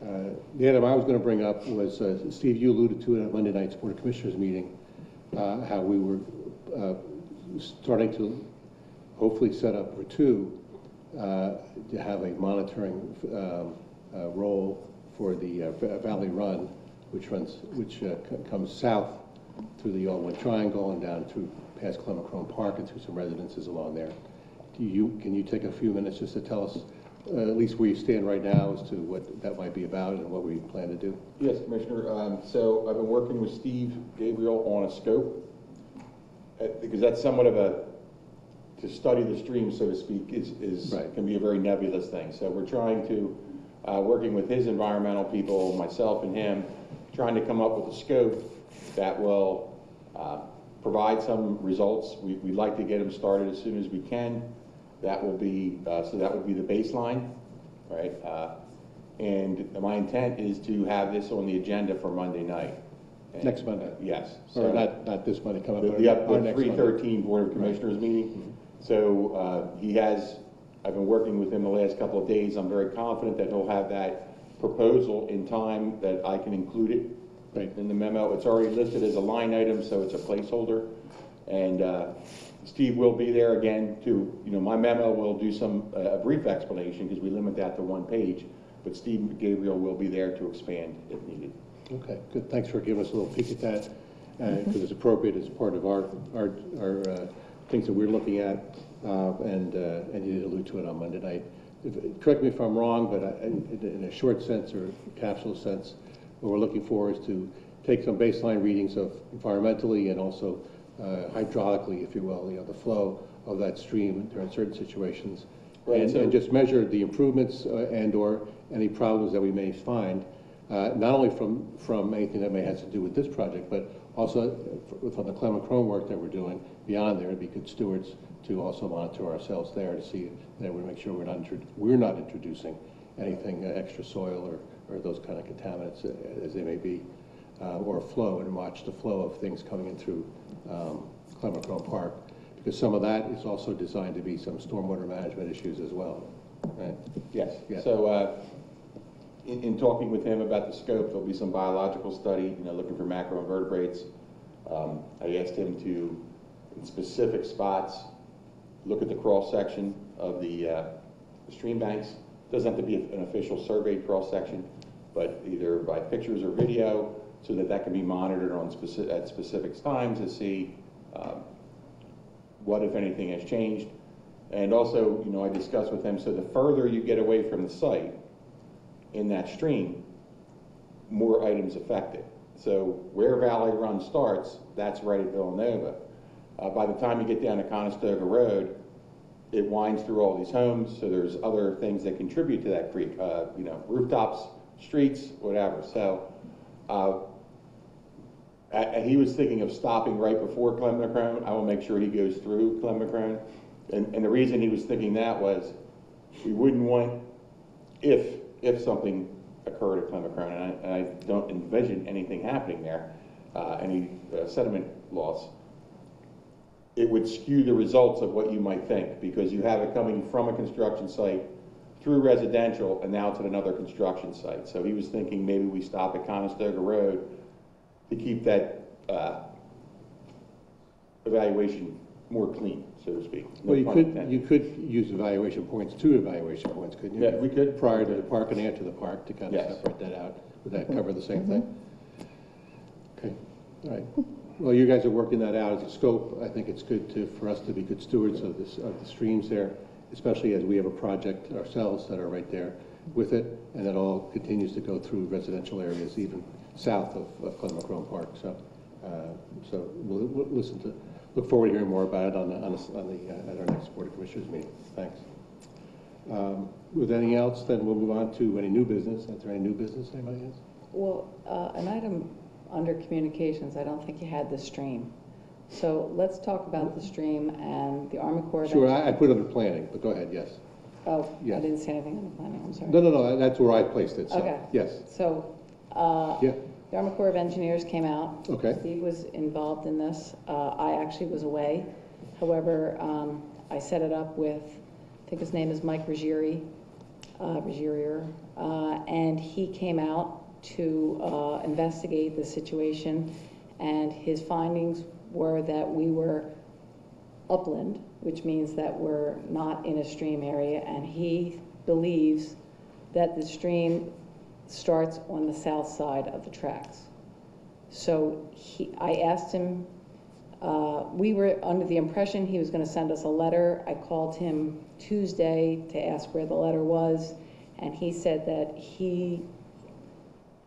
The item I was going to bring up was, Steve, you alluded to it at Monday night's Board of Commissioners meeting, how we were starting to hopefully set up for two to have a monitoring role for the Valley Run, which comes south through the Allwood Triangle and down through past Clemacrone Park and through some residences along there. Can you take a few minutes just to tell us at least where you stand right now as to what that might be about and what we plan to do? Yes, Commissioner. So I've been working with Steve Gabriel on a scope, because that's somewhat of to study the stream, so to speak, Right. can be a very nebulous thing. So we're trying to, working with his environmental people, myself and him, trying to come up with a scope that will provide some results. We'd like to get them started as soon as we can. That will be, so that would be the baseline, right? And my intent is to have this on the agenda for Monday night. And, Next Monday? Yes. Or not this Monday coming up, The but our next Monday. 3/13 Board of Commissioners meeting. So I've been working with him the last couple of days. I'm very confident that he'll have that proposal in time that I can include it in the memo. It's already listed as a line item, so it's a placeholder. And Steve will be there again to, my memo will do a brief explanation because we limit that to 1 page, but Steve Gabriel will be there to expand if needed. Okay, good. Thanks for giving us a little peek at that, because it's appropriate as part of our things that we're looking at, and you did allude to it on Monday night. Correct me if I'm wrong, but in a short sense or capsule sense, what we're looking for is to take some baseline readings of environmentally and also hydraulically, if you will, the flow of that stream during certain situations, Right, and just measure the improvements and/or any problems that we may find, not only from anything that may have to do with this project, but also from the Clement Chrome work that we're doing beyond there, to be good stewards to also monitor ourselves there to see that we make sure we're not introducing anything extra soil or those kind of contaminants as they may be, or flow, and watch the flow of things coming in through Clement Chrome Park, because some of that is also designed to be some stormwater management issues as well, right? Yes. Yeah. So in talking with him about the scope, there'll be some biological study, looking for macroinvertebrates. I asked him to, in specific spots, look at the cross-section of the stream banks. Doesn't have to be an official surveyed cross-section, but either by pictures or video, so that can be monitored at specific times to see what, if anything, has changed. And also, I discussed with him, so the further you get away from the site in that stream, more items affected. So where Valley Run starts, that's right at Villanova. By the time you get down to Conestoga Road, it winds through all these homes, so there's other things that contribute to that creek, rooftops, streets, whatever. So he was thinking of stopping right before Clement Chrome. I will make sure he goes through Clement Chrome. And the reason he was thinking that was we wouldn't want, if something occurred at Clement Chrome, and I don't envision anything happening there, any sediment loss, it would skew the results of what you might think, because you have it coming from a construction site through residential and now to another construction site. So he was thinking maybe we stop at Conestoga Road to keep that evaluation more clean, so to speak. No Well, pun intended. you could use evaluation points, 2 evaluation points, couldn't you? Yeah, we could. Prior to the park and after the park, to kind of Yes. separate that out. Would that cover the same thing? Okay, all right. Well, you guys are working that out as a scope. I think it's good for us to be good stewards of the streams there, especially as we have a project ourselves that are right there with it, and that all continues to go through residential areas, even south of Clement Chrome Park. So we'll look forward to hearing more about it at our next Board of Commissioners meeting. Thanks. With anything else, then we'll move on to any new business. Is there any new business anybody has? Well, an item under communications, I don't think you had the stream. So let's talk about the stream and the Army Corps of Sure, Engineers. I put it under planning, but go ahead, yes. Oh, Yeah. I didn't see anything on the planning, I'm sorry. No, that's where I placed it, so, Okay. yes. So, Yeah, the Army Corps of Engineers came out. Okay. Steve was involved in this. I actually was away. However, I set it up with, I think his name is Mike Ruggieri, and he came out to investigate the situation, and his findings were that we were upland, which means that we're not in a stream area, and he believes that the stream starts on the south side of the tracks. So I asked him, we were under the impression he was going to send us a letter. I called him Tuesday to ask where the letter was, and he said that he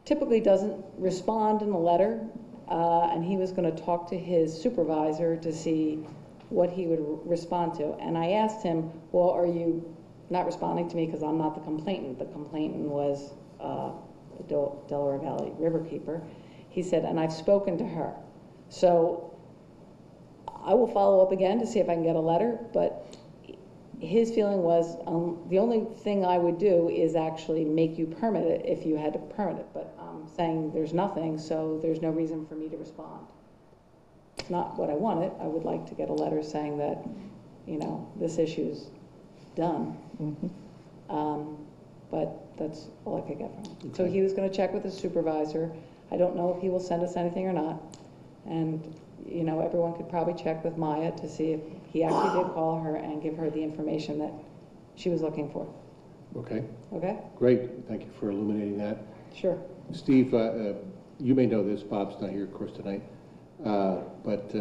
typically doesn't respond in the letter, and he was going to talk to his supervisor to see what he would respond to. And I asked him, well, are you not responding to me because I'm not the complainant? The complainant was the Delaware Valley Riverkeeper. He said, and I've spoken to her. So I will follow up again to see if I can get a letter, but his feeling was the only thing I would do is actually make you permit it if you had to permit it. But I'm saying there's nothing, so there's no reason for me to respond. It's not what I wanted. I would like to get a letter saying that, this issue's done. but that's all I could get from him. So he was gonna check with his supervisor. I don't know if he will send us anything or not. And, you know, everyone could probably check with Maya to see if he actually did call her and give her the information that she was looking for. Okay, Okay? great. Thank you for illuminating that. Sure. Steve, you may know this, Bob's not here, of course, tonight, but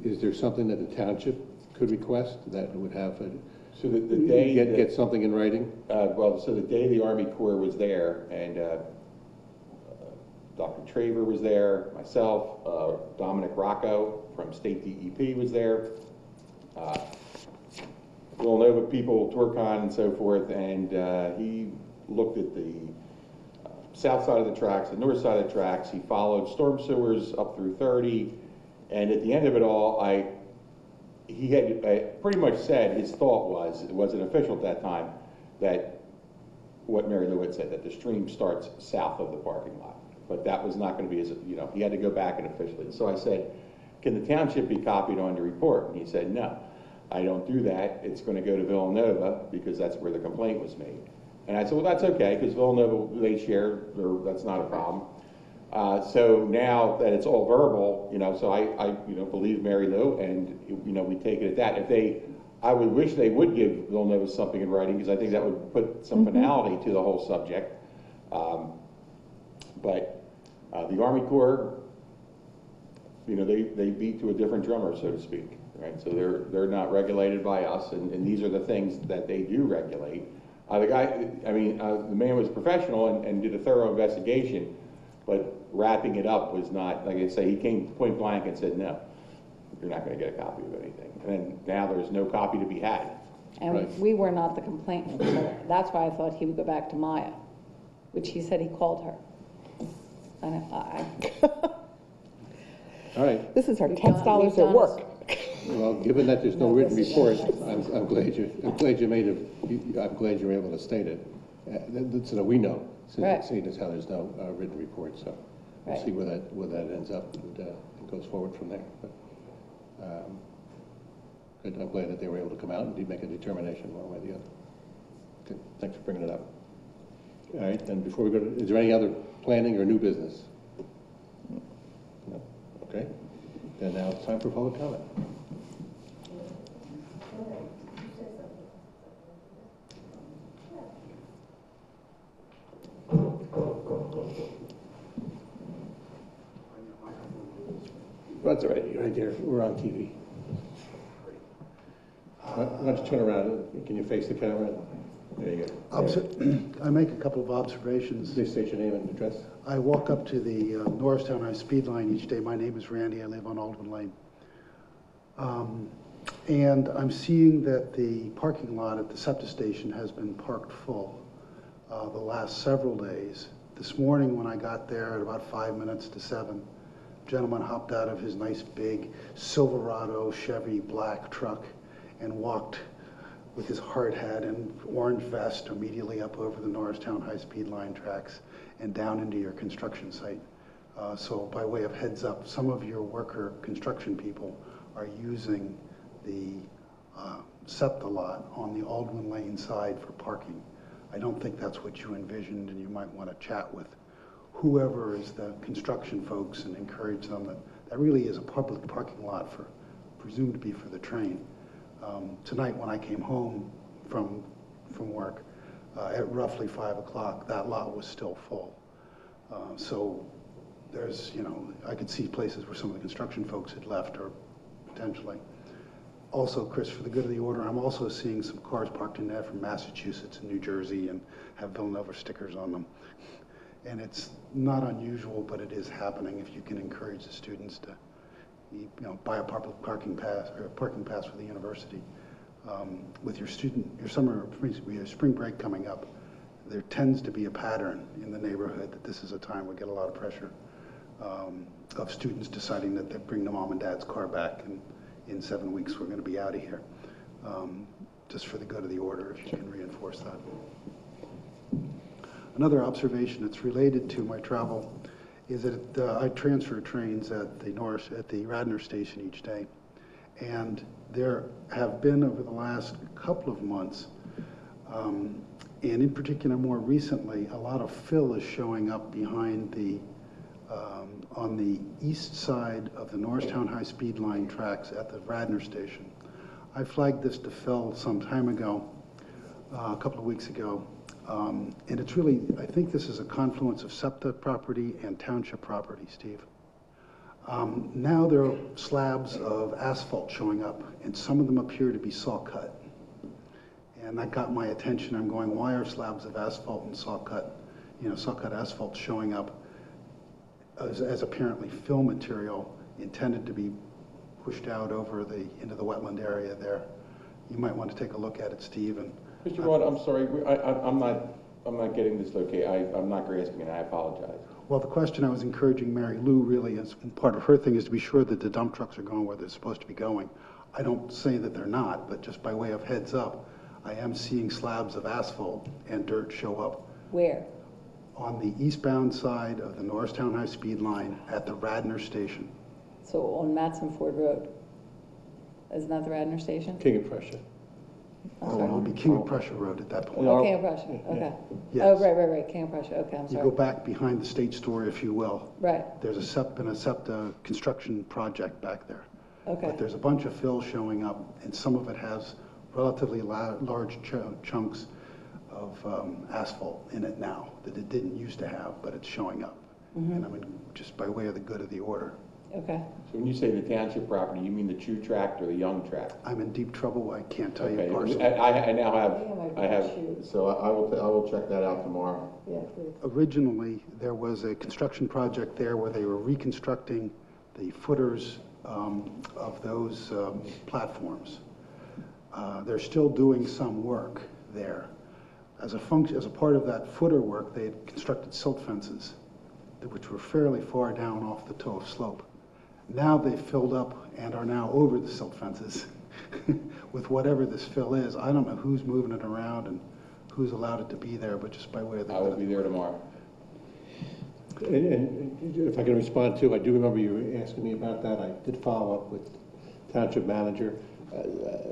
is there something that the township could request that would have, So the day get something in writing? so the day the Army Corps was there, and Dr. Traver was there, myself, Dominic Rocco from State DEP was there, Villanova people, Tourcon and so forth, and he looked at the south side of the tracks, the north side of the tracks. He followed storm sewers up through 30, and at the end of it all, he had pretty much said his thought was, it wasn't official at that time, that what Mary Lou had said, that the stream starts south of the parking lot. But that was not going to be, as you know, he had to go back and officially. So I said, can the township be copied on the report? And he said, no, I don't do that. It's going to go to Villanova because that's where the complaint was made. And I said, well, that's okay, because Villanova, they share, or that's not a problem. So now that it's all verbal, you know, so I believe Mary Lou, and, you know, we take it at that. I would wish they would give Villanova something in writing, because I think that would put some finality to the whole subject. But the Army Corps, you know, they beat to a different drummer, so to speak, right? So they're not regulated by us, and these are the things that they do regulate. The man was professional and did a thorough investigation, but wrapping it up was not, like I say, he came point blank and said, no, you're not going to get a copy of anything. And now there's no copy to be had. And Right. we were not the complainant, so that's why I thought he would go back to Maya, which he said he called her. And All right. This is our We've tax done- dollars we've at done work. Well, given that there's no No, written this is- report, I'm glad you were able to state it, so that we know, Right. seeing as how there's no written report, so we'll Right. see where that ends up and goes forward from there. But, good, I'm glad that they were able to come out and make a determination one way or the other. Good, thanks for bringing it up. All right, then before we go to, is there any other planning or new business? No? Okay, then now it's time for public comment. That's all right, right there, we're on TV. Why don't you turn around, can you face the camera? There you go. I make a couple of observations. Please state your name and address. I walk up to the Norristown High Speed Line each day. My name is Randy. I live on Aldwin Lane. And I'm seeing that the parking lot at the SEPTA station has been parked full the last several days. This morning when I got there at about 5 minutes to 7, a gentleman hopped out of his nice big Silverado Chevy black truck and walked with his hard hat and orange vest immediately up over the Norristown high-speed line tracks and down into your construction site. So by way of heads up, some of your worker construction people are using the SEPTA lot on the Aldwin Lane side for parking. I don't think that's what you envisioned, and you might want to chat with whoever is the construction folks and encourage them that that really is a public parking lot for, presumed to be for the train. Tonight when I came home from work at roughly 5 o'clock, that lot was still full. So there's, you know, I could see places where some of the construction folks had left or potentially. Also, Chris, for the good of the order, I'm also seeing some cars parked in there from Massachusetts and New Jersey and have Villanova stickers on them. And it's not unusual, but it is happening if you can encourage the students to buy a public parking pass or a parking pass for the university. With your spring break coming up, there tends to be a pattern in the neighborhood that this is a time we get a lot of pressure of students deciding that they bring their mom and dad's car back, and in 7 weeks we're going to be out of here. Just for the good of the order, if you can reinforce that. Another observation that's related to my travel is that I transfer trains at the Radnor station each day, and there have been over the last couple of months And in particular, more recently, a lot of fill is showing up behind on the east side of the Norristown High-Speed Line tracks at the Radnor station. I flagged this to Phil some time ago, a couple of weeks ago, and it's really, I think this is a confluence of SEPTA property and Township property, Steve. Now there are slabs of asphalt showing up, and some of them appear to be saw cut. And that got my attention. I'm going, why are slabs of asphalt and saw cut asphalt showing up as apparently fill material intended to be pushed out into the wetland area there? You might want to take a look at it, Steve. And Mr. Rod, I'm sorry, I'm not getting this located. I'm not grasping it. I apologize. Well, the question I was encouraging Mary Lou really is, part of her thing is to be sure that the dump trucks are going where they're supposed to be going. I don't say that they're not, but just by way of heads up, I am seeing slabs of asphalt and dirt show up. Where? On the eastbound side of the Norristown High-Speed Line at the Radnor station. So on Matson Ford Road. Isn't that the Radnor station? King of Prussia. I'm It sorry. would be King of Prussia Road at that point. Oh, King of Prussia, okay. Yes. Oh, right, King of Prussia, okay, I'm You go sorry. back behind the state store, if you will. Right, There's been a SEPTA construction project back there. okay, But there's a bunch of fill showing up, and some of it has relatively large chunks of asphalt in it now that it didn't used to have, but it's showing up. And I mean, just by way of the good of the order. okay. So when you say the township property, you mean the chew tract or the young tract? I'm in deep trouble. I can't tell you Okay, parcel. I now I think it might be have, chew. so I will check that out tomorrow. Yeah, please. Originally, there was a construction project there where they were reconstructing the footers of those platforms. They're still doing some work there. As a part of that footer work, they had constructed silt fences, which were fairly far down off the toe of slope. Now they've filled up and are now over the silt fences with whatever this fill is. I don't know who's moving it around and who's allowed it to be there, but just by way of the I will be there tomorrow. And if I can respond too, I do remember you were asking me about that. I did follow up with Township Manager.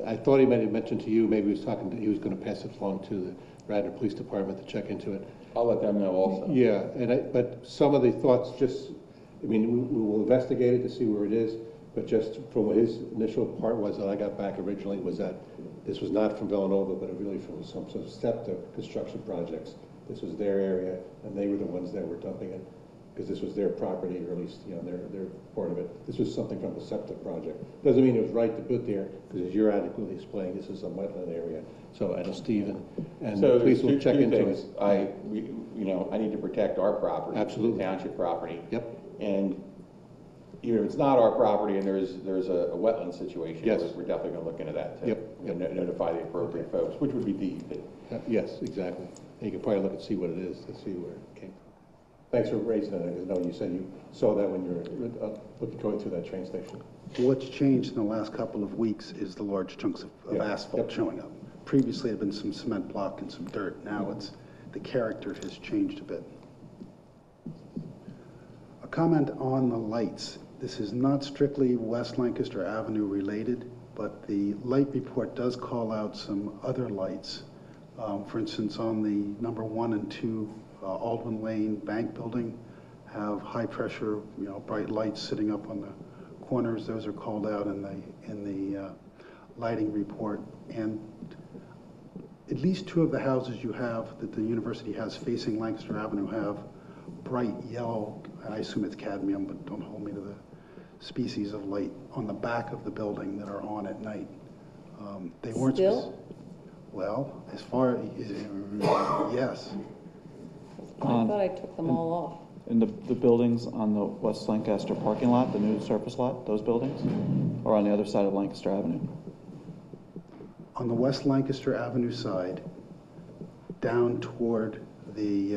I thought he might have mentioned to you, maybe he was going to pass it along to the Radnor Police Department to check into it. I'll let them know also. Yeah, but some of the thoughts I mean, we will investigate it to see where it is, but just from what his initial part was that I got back originally was that this was not from Villanova, but really from some sort of SEPTA construction projects. This was their area, and they were the ones that were dumping it, because this was their property, or at least, their part of it. This was something from the SEPTA project. Doesn't mean it was right to put there, because as you're adequately explaining, this is a wetland area. So I know Steve and So the police there's will check two into things. it. I need to protect our property. Absolutely. The township property. Yep. And even if it's not our property and there's a wetland situation, Yes. we're definitely going to look into that too. Yep. And notify the appropriate folks, which would be DEP. Yes, exactly. And you can probably look and see what it is, to see where it came from. Thanks for raising that, because I know you said you saw that when you were going through that train station. What's changed in the last couple of weeks is the large chunks of Yeah. asphalt Yep. showing up. Previously, it had been some cement block and some dirt. Now the character has changed a bit. A comment on the lights. This is not strictly West Lancaster Avenue related, but the light report does call out some other lights. For instance, on the number 1 and 2 Aldwin Lane Bank Building have high pressure, bright lights sitting up on the corners. Those are called out in the lighting report. And at least 2 of the houses you have that the university has facing Lancaster Avenue have bright yellow, I assume it's cadmium, but don't hold me to the species of light on the back of the building that are on at night. They weren't Still? Well, as far as, yes. I thought I took them all off. And the buildings on the West Lancaster parking lot, the new surface lot, those buildings, or on the other side of Lancaster Avenue? On the West Lancaster Avenue side, down toward the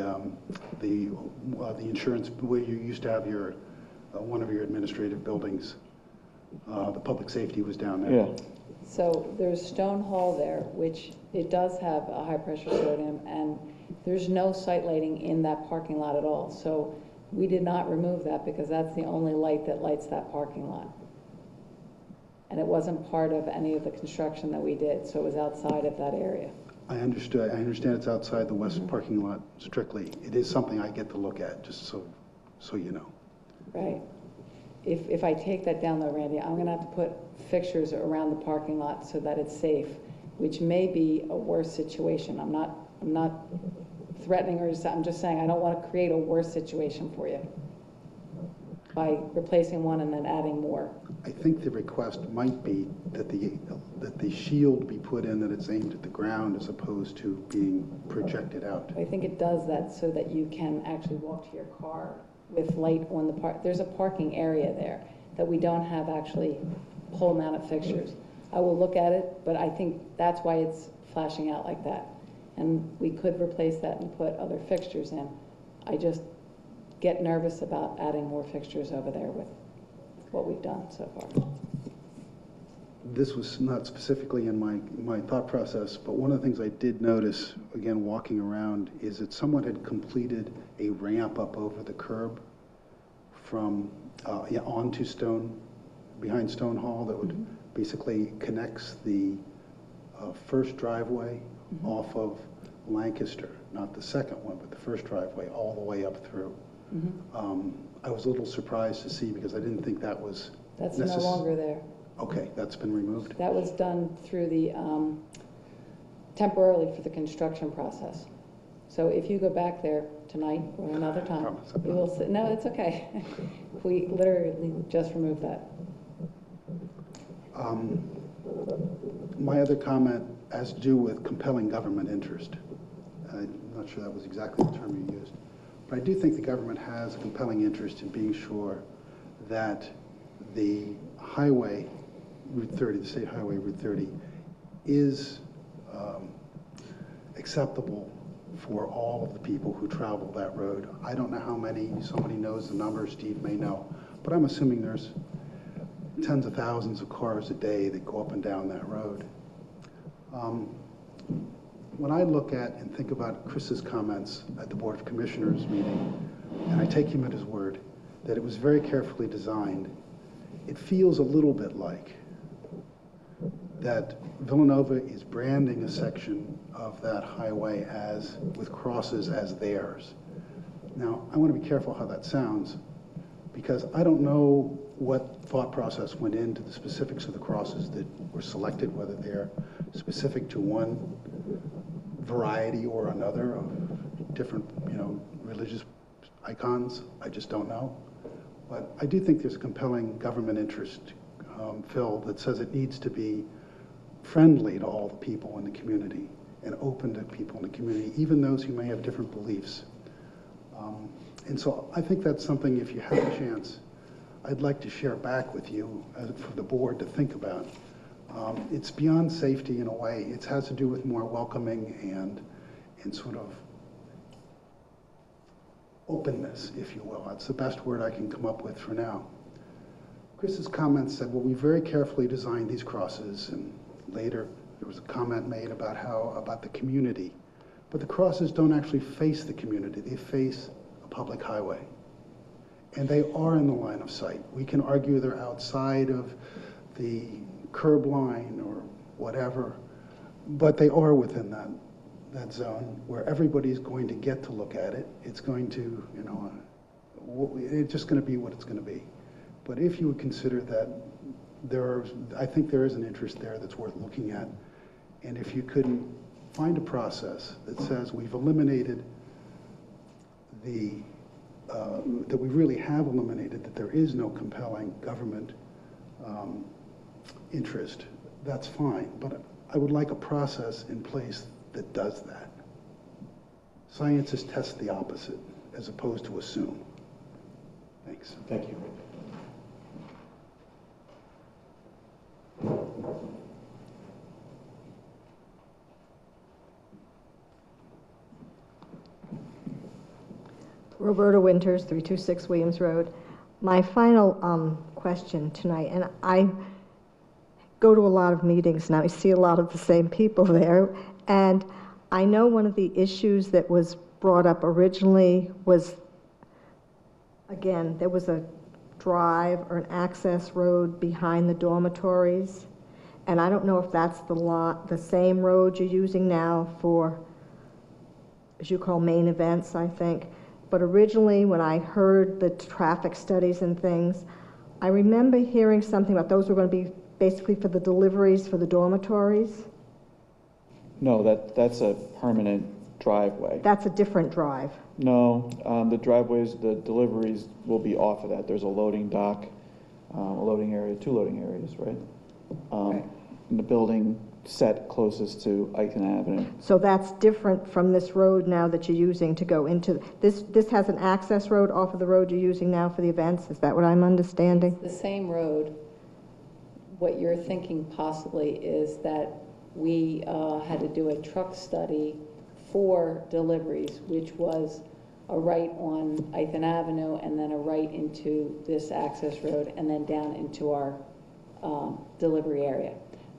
insurance, where you used to have your, one of your administrative buildings, the public safety was down there. Yeah. So there's Stone Hall there, which it does have a high-pressure sodium, and there's no site lighting in that parking lot at all. So we did not remove that because that's the only light that lights that parking lot. And it wasn't part of any of the construction that we did, so it was outside of that area. I understand it's outside the west parking lot strictly. It is something I get to look at, just so you know. Right. If I take that down though, Randy, I'm gonna have to put fixtures around the parking lot so that it's safe, which may be a worse situation. I'm not threatening or I'm just saying I don't want to create a worse situation for you by replacing one and then adding more. I think the request might be that the shield be put in that it's aimed at the ground as opposed to being projected out. I think it does that so that you can actually walk to your car with light on the park. There's a parking area there that we don't have actually pole mounted fixtures. I will look at it, but I think that's why it's flashing out like that. And we could replace that and put other fixtures in. I just get nervous about adding more fixtures over there with what we've done so far. This was not specifically in my thought process, but one of the things I did notice, again, walking around, is that someone had completed a ramp up over the curb from, onto behind Stone Hall that would basically connects the first driveway off of Lancaster, not the second one, but the first driveway all the way up through. I was a little surprised to see because I didn't think that was That's no longer there. Okay, that's been removed. That was done through the, temporarily for the construction process. So if you go back there tonight or another time, you will see, no, it's okay. We literally just removed that. My other comment has to do with compelling government interest. I'm not sure that was exactly the term you used. But I do think the government has a compelling interest in being sure that the highway, Route 30, the state highway, Route 30, is acceptable for all of the people who travel that road. I don't know how many, somebody knows the number, Steve may know, but I'm assuming there's tens of thousands of cars a day that go up and down that road. When I look at and think about Chris's comments at the Board of Commissioners meeting, and I take him at his word, that it was very carefully designed, it feels a little bit like that Villanova is branding a section of that highway as, with crosses as theirs. Now, I want to be careful how that sounds, because I don't know what thought process went into the specifics of the crosses that were selected, whether they're specific to one variety or another of different, religious icons. I just don't know. But I do think there's a compelling government interest, Phil, that says it needs to be friendly to all the people in the community and open to people in the community, even those who may have different beliefs. And so I think that's something, if you have a chance, I'd like to share back with you for the board to think about. It's beyond safety in a way. It has to do with more welcoming and sort of openness, if you will. That's the best word I can come up with for now. Chris's comments said, well, we very carefully designed these crosses, and later there was a comment made about the community. But the crosses don't actually face the community. They face a public highway. And they are in the line of sight. We can argue they're outside of the curb line or whatever, but they are within that zone where everybody's going to get to look at it. It's going to, it's just going to be what it's going to be. But if you would consider that I think there is an interest there that's worth looking at. And if you couldn't find a process that says we've eliminated that we really have eliminated that there is no compelling government interest, that's fine. But I would like a process in place that does that. Scientists test the opposite as opposed to assume. Thanks. Thank you. Roberta Winters, 326 Williams Road. My final question tonight, and I go to a lot of meetings and I see a lot of the same people there, and I know one of the issues that was brought up originally was, again, there was a drive or an access road behind the dormitories, And I don't know if that's the same road you're using now for, as you call, main events, I think. But originally, when I heard the traffic studies and things, I remember hearing something about those were going to be basically for the deliveries for the dormitories. No, that's a permanent driveway. That's a different drive. No, the driveways, the deliveries will be off of that. There's a loading dock, a loading area, 2 loading areas, right? Right. In the building set closest to Eichen Avenue. So that's different from this road now that you're using to go into, this has an access road off of the road you're using now for the events? Is that what I'm understanding? The same road. What you're thinking possibly is that we had to do a truck study for deliveries, which was a right on Eichen Avenue and then a right into this access road and then down into our delivery area.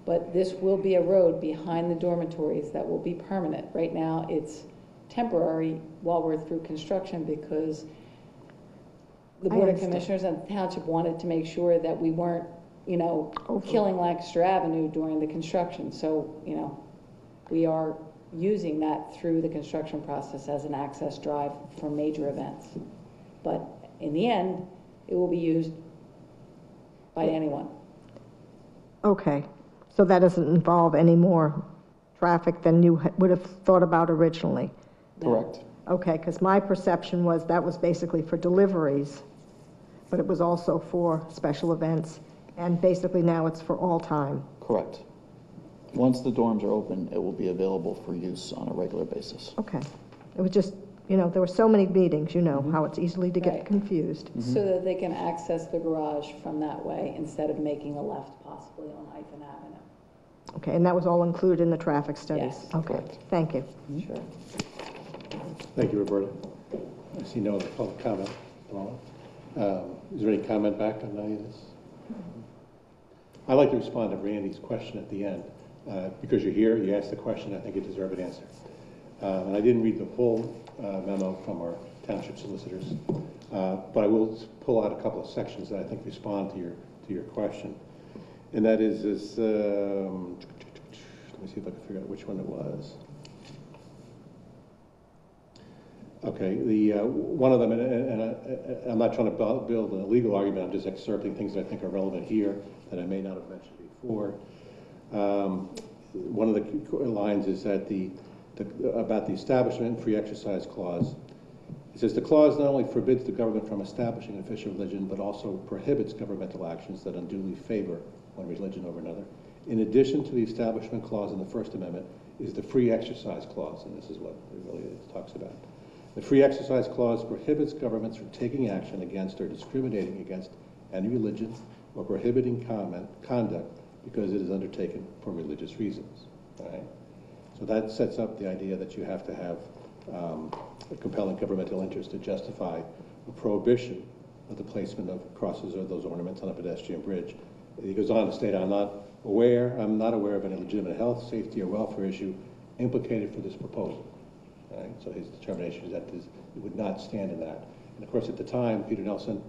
But this will be a road behind the dormitories that will be permanent. Right now, it's temporary while we're through construction because the Board of Commissioners and the Township wanted to make sure that we weren't, killing Lancaster Avenue during the construction. So, we are using that through the construction process as an access drive for major events. But in the end, it will be used by anyone. Okay, so that doesn't involve any more traffic than you would have thought about originally? Correct. Okay, because my perception was that was basically for deliveries, but it was also for special events, and basically now it's for all time. Correct. Once the dorms are open, it will be available for use on a regular basis. Okay. It was just, there were so many meetings, how it's easily to get Right. confused. So that they can access the garage from that way instead of making a left possibly on Eichen Avenue. Okay, and that was all included in the traffic studies? Yes. Okay, Correct. thank you. Sure. Thank you, Roberta. I see no other public comment. Is there any comment back on any of this? I'd like to respond to Randy's question at the end. Because you're here, you asked the question, I think you deserve an answer. And I didn't read the full memo from our township solicitors, but I will pull out a couple of sections that I think respond to your question. And that is let me see if I can figure out which one it was. Okay, the one of them, and I'm not trying to build a legal argument, I'm just excerpting things that I think are relevant here that I may not have mentioned before. One of the lines is that about the establishment free exercise clause. It says the clause not only forbids the government from establishing an official religion, but also prohibits governmental actions that unduly favor one religion over another. In addition to the establishment clause in the First Amendment is the free exercise clause, and this is what it really talks about. The free exercise clause prohibits governments from taking action against or discriminating against any religion or prohibiting conduct because it is undertaken for religious reasons. Right? So that sets up the idea that you have to have a compelling governmental interest to justify a prohibition of the placement of crosses or those ornaments on a pedestrian bridge. He goes on to state, I'm not aware of any legitimate health, safety, or welfare issue implicated for this proposal. Right? So his determination is that it would not stand in that. And of course, at the time, Peter Nelson,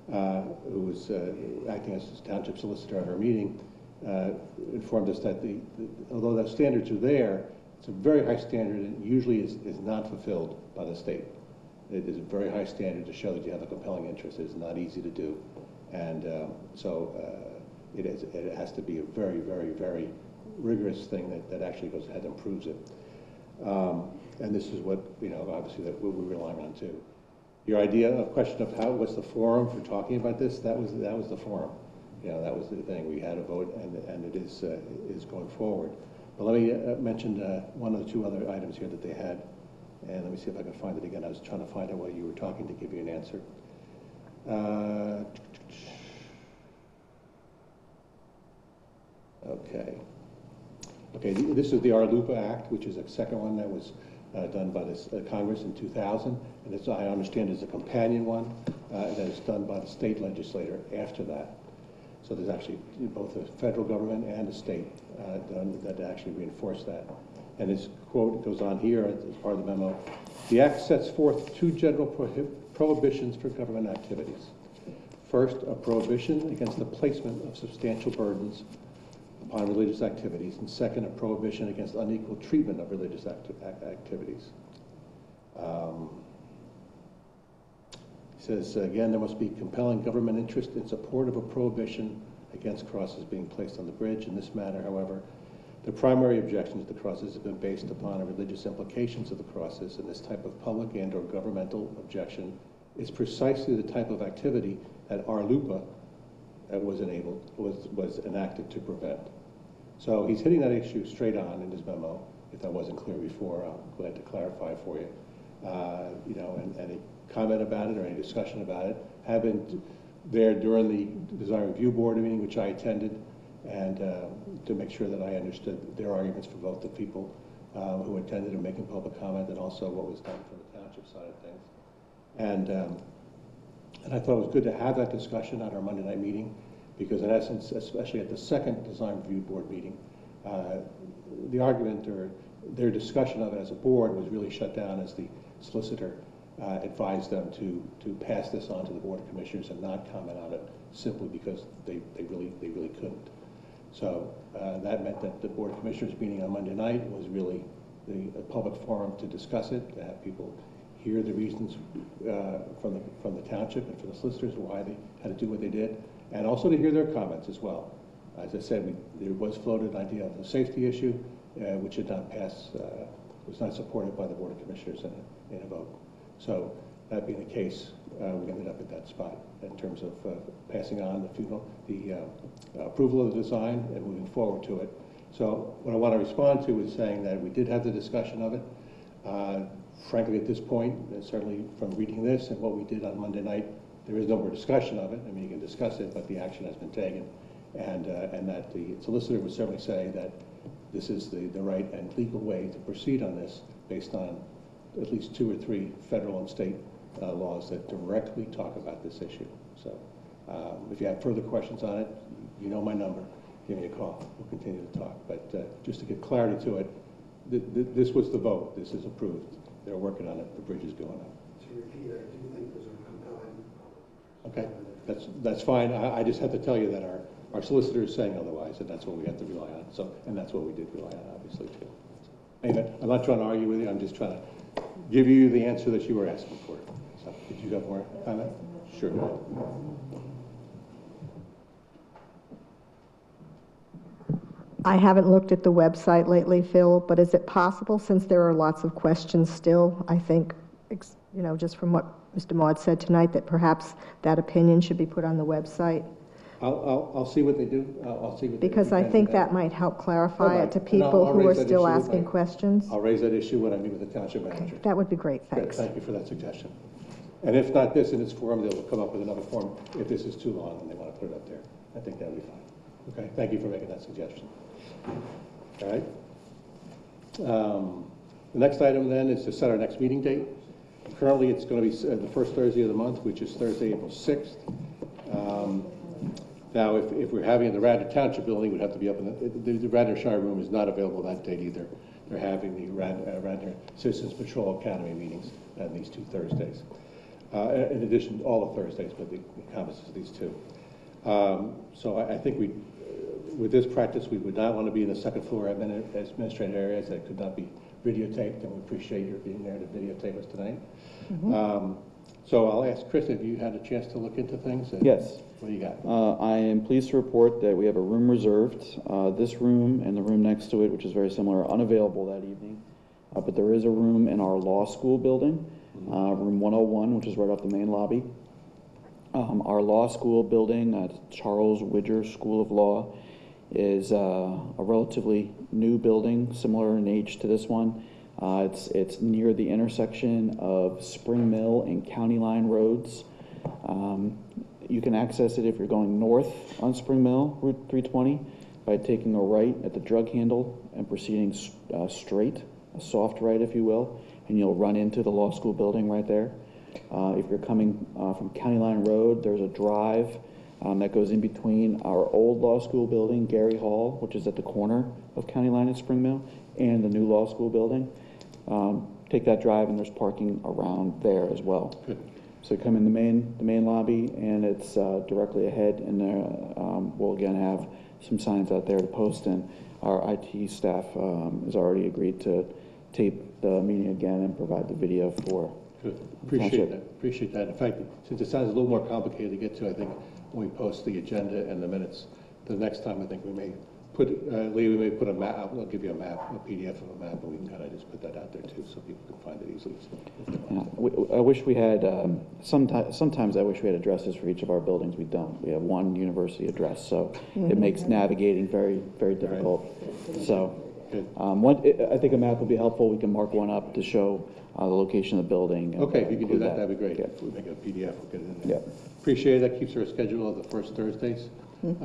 who was acting as township solicitor at our meeting, informed us that although the standards are there, it's a very high standard and usually is not fulfilled by the state. It is a very high standard to show that you have a compelling interest. It is not easy to do. And it has to be a very, very, very rigorous thing that actually goes ahead and proves it. And this is what, obviously that we're relying on too. Your question of what's the forum for talking about this, that was the forum. That was the thing. We had a vote, and it is going forward. But let me mention one or two other items here that they had, and let me see if I can find it again. I was trying to find out while you were talking to give you an answer. Okay, this is the Arlupa Act, which is a second one that was done by this Congress in 2000, and it's, I understand, is a companion one that is done by the state legislator after that. So there's actually both the federal government and the state that actually reinforce that. And his quote goes on here as part of the memo. The act sets forth two general prohibitions for government activities. First, a prohibition against the placement of substantial burdens upon religious activities, and second, a prohibition against unequal treatment of religious activities. He says, again, there must be compelling government interest in support of a prohibition against crosses being placed on the bridge. In this matter, however, the primary objection to the crosses has been based upon the religious implications of the crosses, and this type of public and or governmental objection is precisely the type of activity that our LUPA was enacted to prevent. So he's hitting that issue straight on in his memo. If that wasn't clear before, I'm glad to clarify for you. You know, and any comment about it or any discussion about it have been there during the Design Review Board meeting, which I attended, and to make sure that I understood their arguments for both the people who attended and making public comment, and also what was done from the township side of things. And I thought it was good to have that discussion at our Monday night meeting, because in essence, especially at the second Design Review Board meeting, the argument or their discussion of it as a board was really shut down as the solicitor advised them to pass this on to the Board of Commissioners and not comment on it simply because they really couldn't. So that meant that the Board of Commissioners meeting on Monday night was really a public forum to discuss it, to have people hear the reasons from the township and from the solicitors why they had to do what they did, and also to hear their comments as well. As I said, there was floated an idea of the safety issue, which did not pass, was not supported by the Board of Commissioners in a vote. So that being the case, we ended up at that spot in terms of passing on the approval of the design and moving forward to it. So what I want to respond to is saying that we did have the discussion of it. Frankly, at this point, and certainly from reading this and what we did on Monday night, there is no more discussion of it. I mean, you can discuss it, but the action has been taken, and that the solicitor would certainly say that this is the right and legal way to proceed on this based on at least 2 or 3 federal and state laws that directly talk about this issue. So if you have further questions on it, you know my number. Give me a call. We'll continue to talk. But just to get clarity to it, this was the vote. This is approved. They're working on it. The bridge is going up. To repeat, I do think there's a compelling. Okay, that's fine. I just have to tell you that our solicitor is saying otherwise, and that's what we have to rely on. So, and that's what we did rely on, obviously, too. Anyway, I'm not trying to argue with you. I'm just trying to give you the answer that you were asking for. So, did you have more comment? Sure. Go ahead. I haven't looked at the website lately, Phil, but is it possible, since there are lots of questions still, I think, you know, just from what Mr. Maud said tonight, that perhaps that opinion should be put on the website? I'll see what they do. I'll see what they do. Because I think that might help clarify it to people who are still asking questions. I'll raise that issue when I meet with the township manager. Okay, that would be great, thanks. Good, thank you for that suggestion. And if not this in its form, they'll come up with another form if this is too long and they want to put it up there. I think that would be fine. Okay, thank you for making that suggestion. All right. The next item then is to set our next meeting date. Currently, it's going to be the first Thursday of the month, which is Thursday, April 6th. Now, if we're having it in the Radnor Township building, it would have to be up in the Radnor Shire room is not available that date either. They're having the Radnor Citizens Patrol Academy meetings on these 2 Thursdays. In addition, all the Thursdays, but it encompasses these 2. So I think with this practice, we would not want to be in the second floor administrative areas that could not be videotaped, and we appreciate your being there to videotape us tonight. Mm-hmm. So I'll ask Chris, have you had a chance to look into things? Yes. What do you got? I am pleased to report that we have a room reserved. This room and the room next to it, which is very similar, are unavailable that evening. But there is a room in our law school building, room 101, which is right off the main lobby. Our law school building, Charles Widger School of Law, is a relatively new building, similar in age to this one. It's near the intersection of Spring Mill and County Line Roads. You can access it if you're going north on Spring Mill, Route 320, by taking a right at the drug handle and proceeding straight, a soft right, if you will, and you'll run into the law school building right there. If you're coming from County Line Road, there's a drive that goes in between our old law school building, Gary Hall, which is at the corner of County Line and Spring Mill, and the new law school building. Take that drive, and there's parking around there as well. Good. So come in the main lobby, and it's directly ahead, and there we'll again have some signs out there to post, and our IT staff has already agreed to tape the meeting again and provide the video for Good. the Appreciate township. that, appreciate that. In fact, since it sounds a little more complicated to get to, I think when we post the agenda and the minutes, the next time I think we may put, Lee, we may put a map, I'll give you a map, a PDF of a map, and we can kind of just put that out there too, so people can find it easily. I wish we had, sometimes I wish we had addresses for each of our buildings. We don't. We have one university address, so it makes navigating very, very difficult. So, Good. I think a map would be helpful. We can mark one up to show the location of the building. and, Okay, if you can do include that, that'd be great. Yeah. If we make it a PDF, we'll get it in there. Yeah. Appreciate it. That keeps our schedule of the first Thursdays. And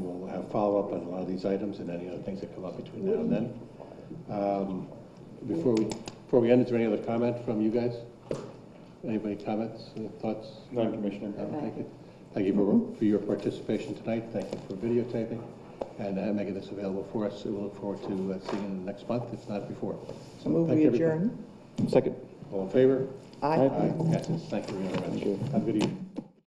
we'll have follow-up on a lot of these items and any other things that come up between now and then. Before we end, is there any other comment from you guys? Anybody comments, thoughts? None, Commissioner. No, thank you. Thank you for your participation tonight. Thank you for videotaping and making this available for us. We'll look forward to seeing you next month, if not before. So move thank we you, everybody. adjourn. Second. All in favor? Aye. Passes. Thank you very much. Thank you. Have a good evening.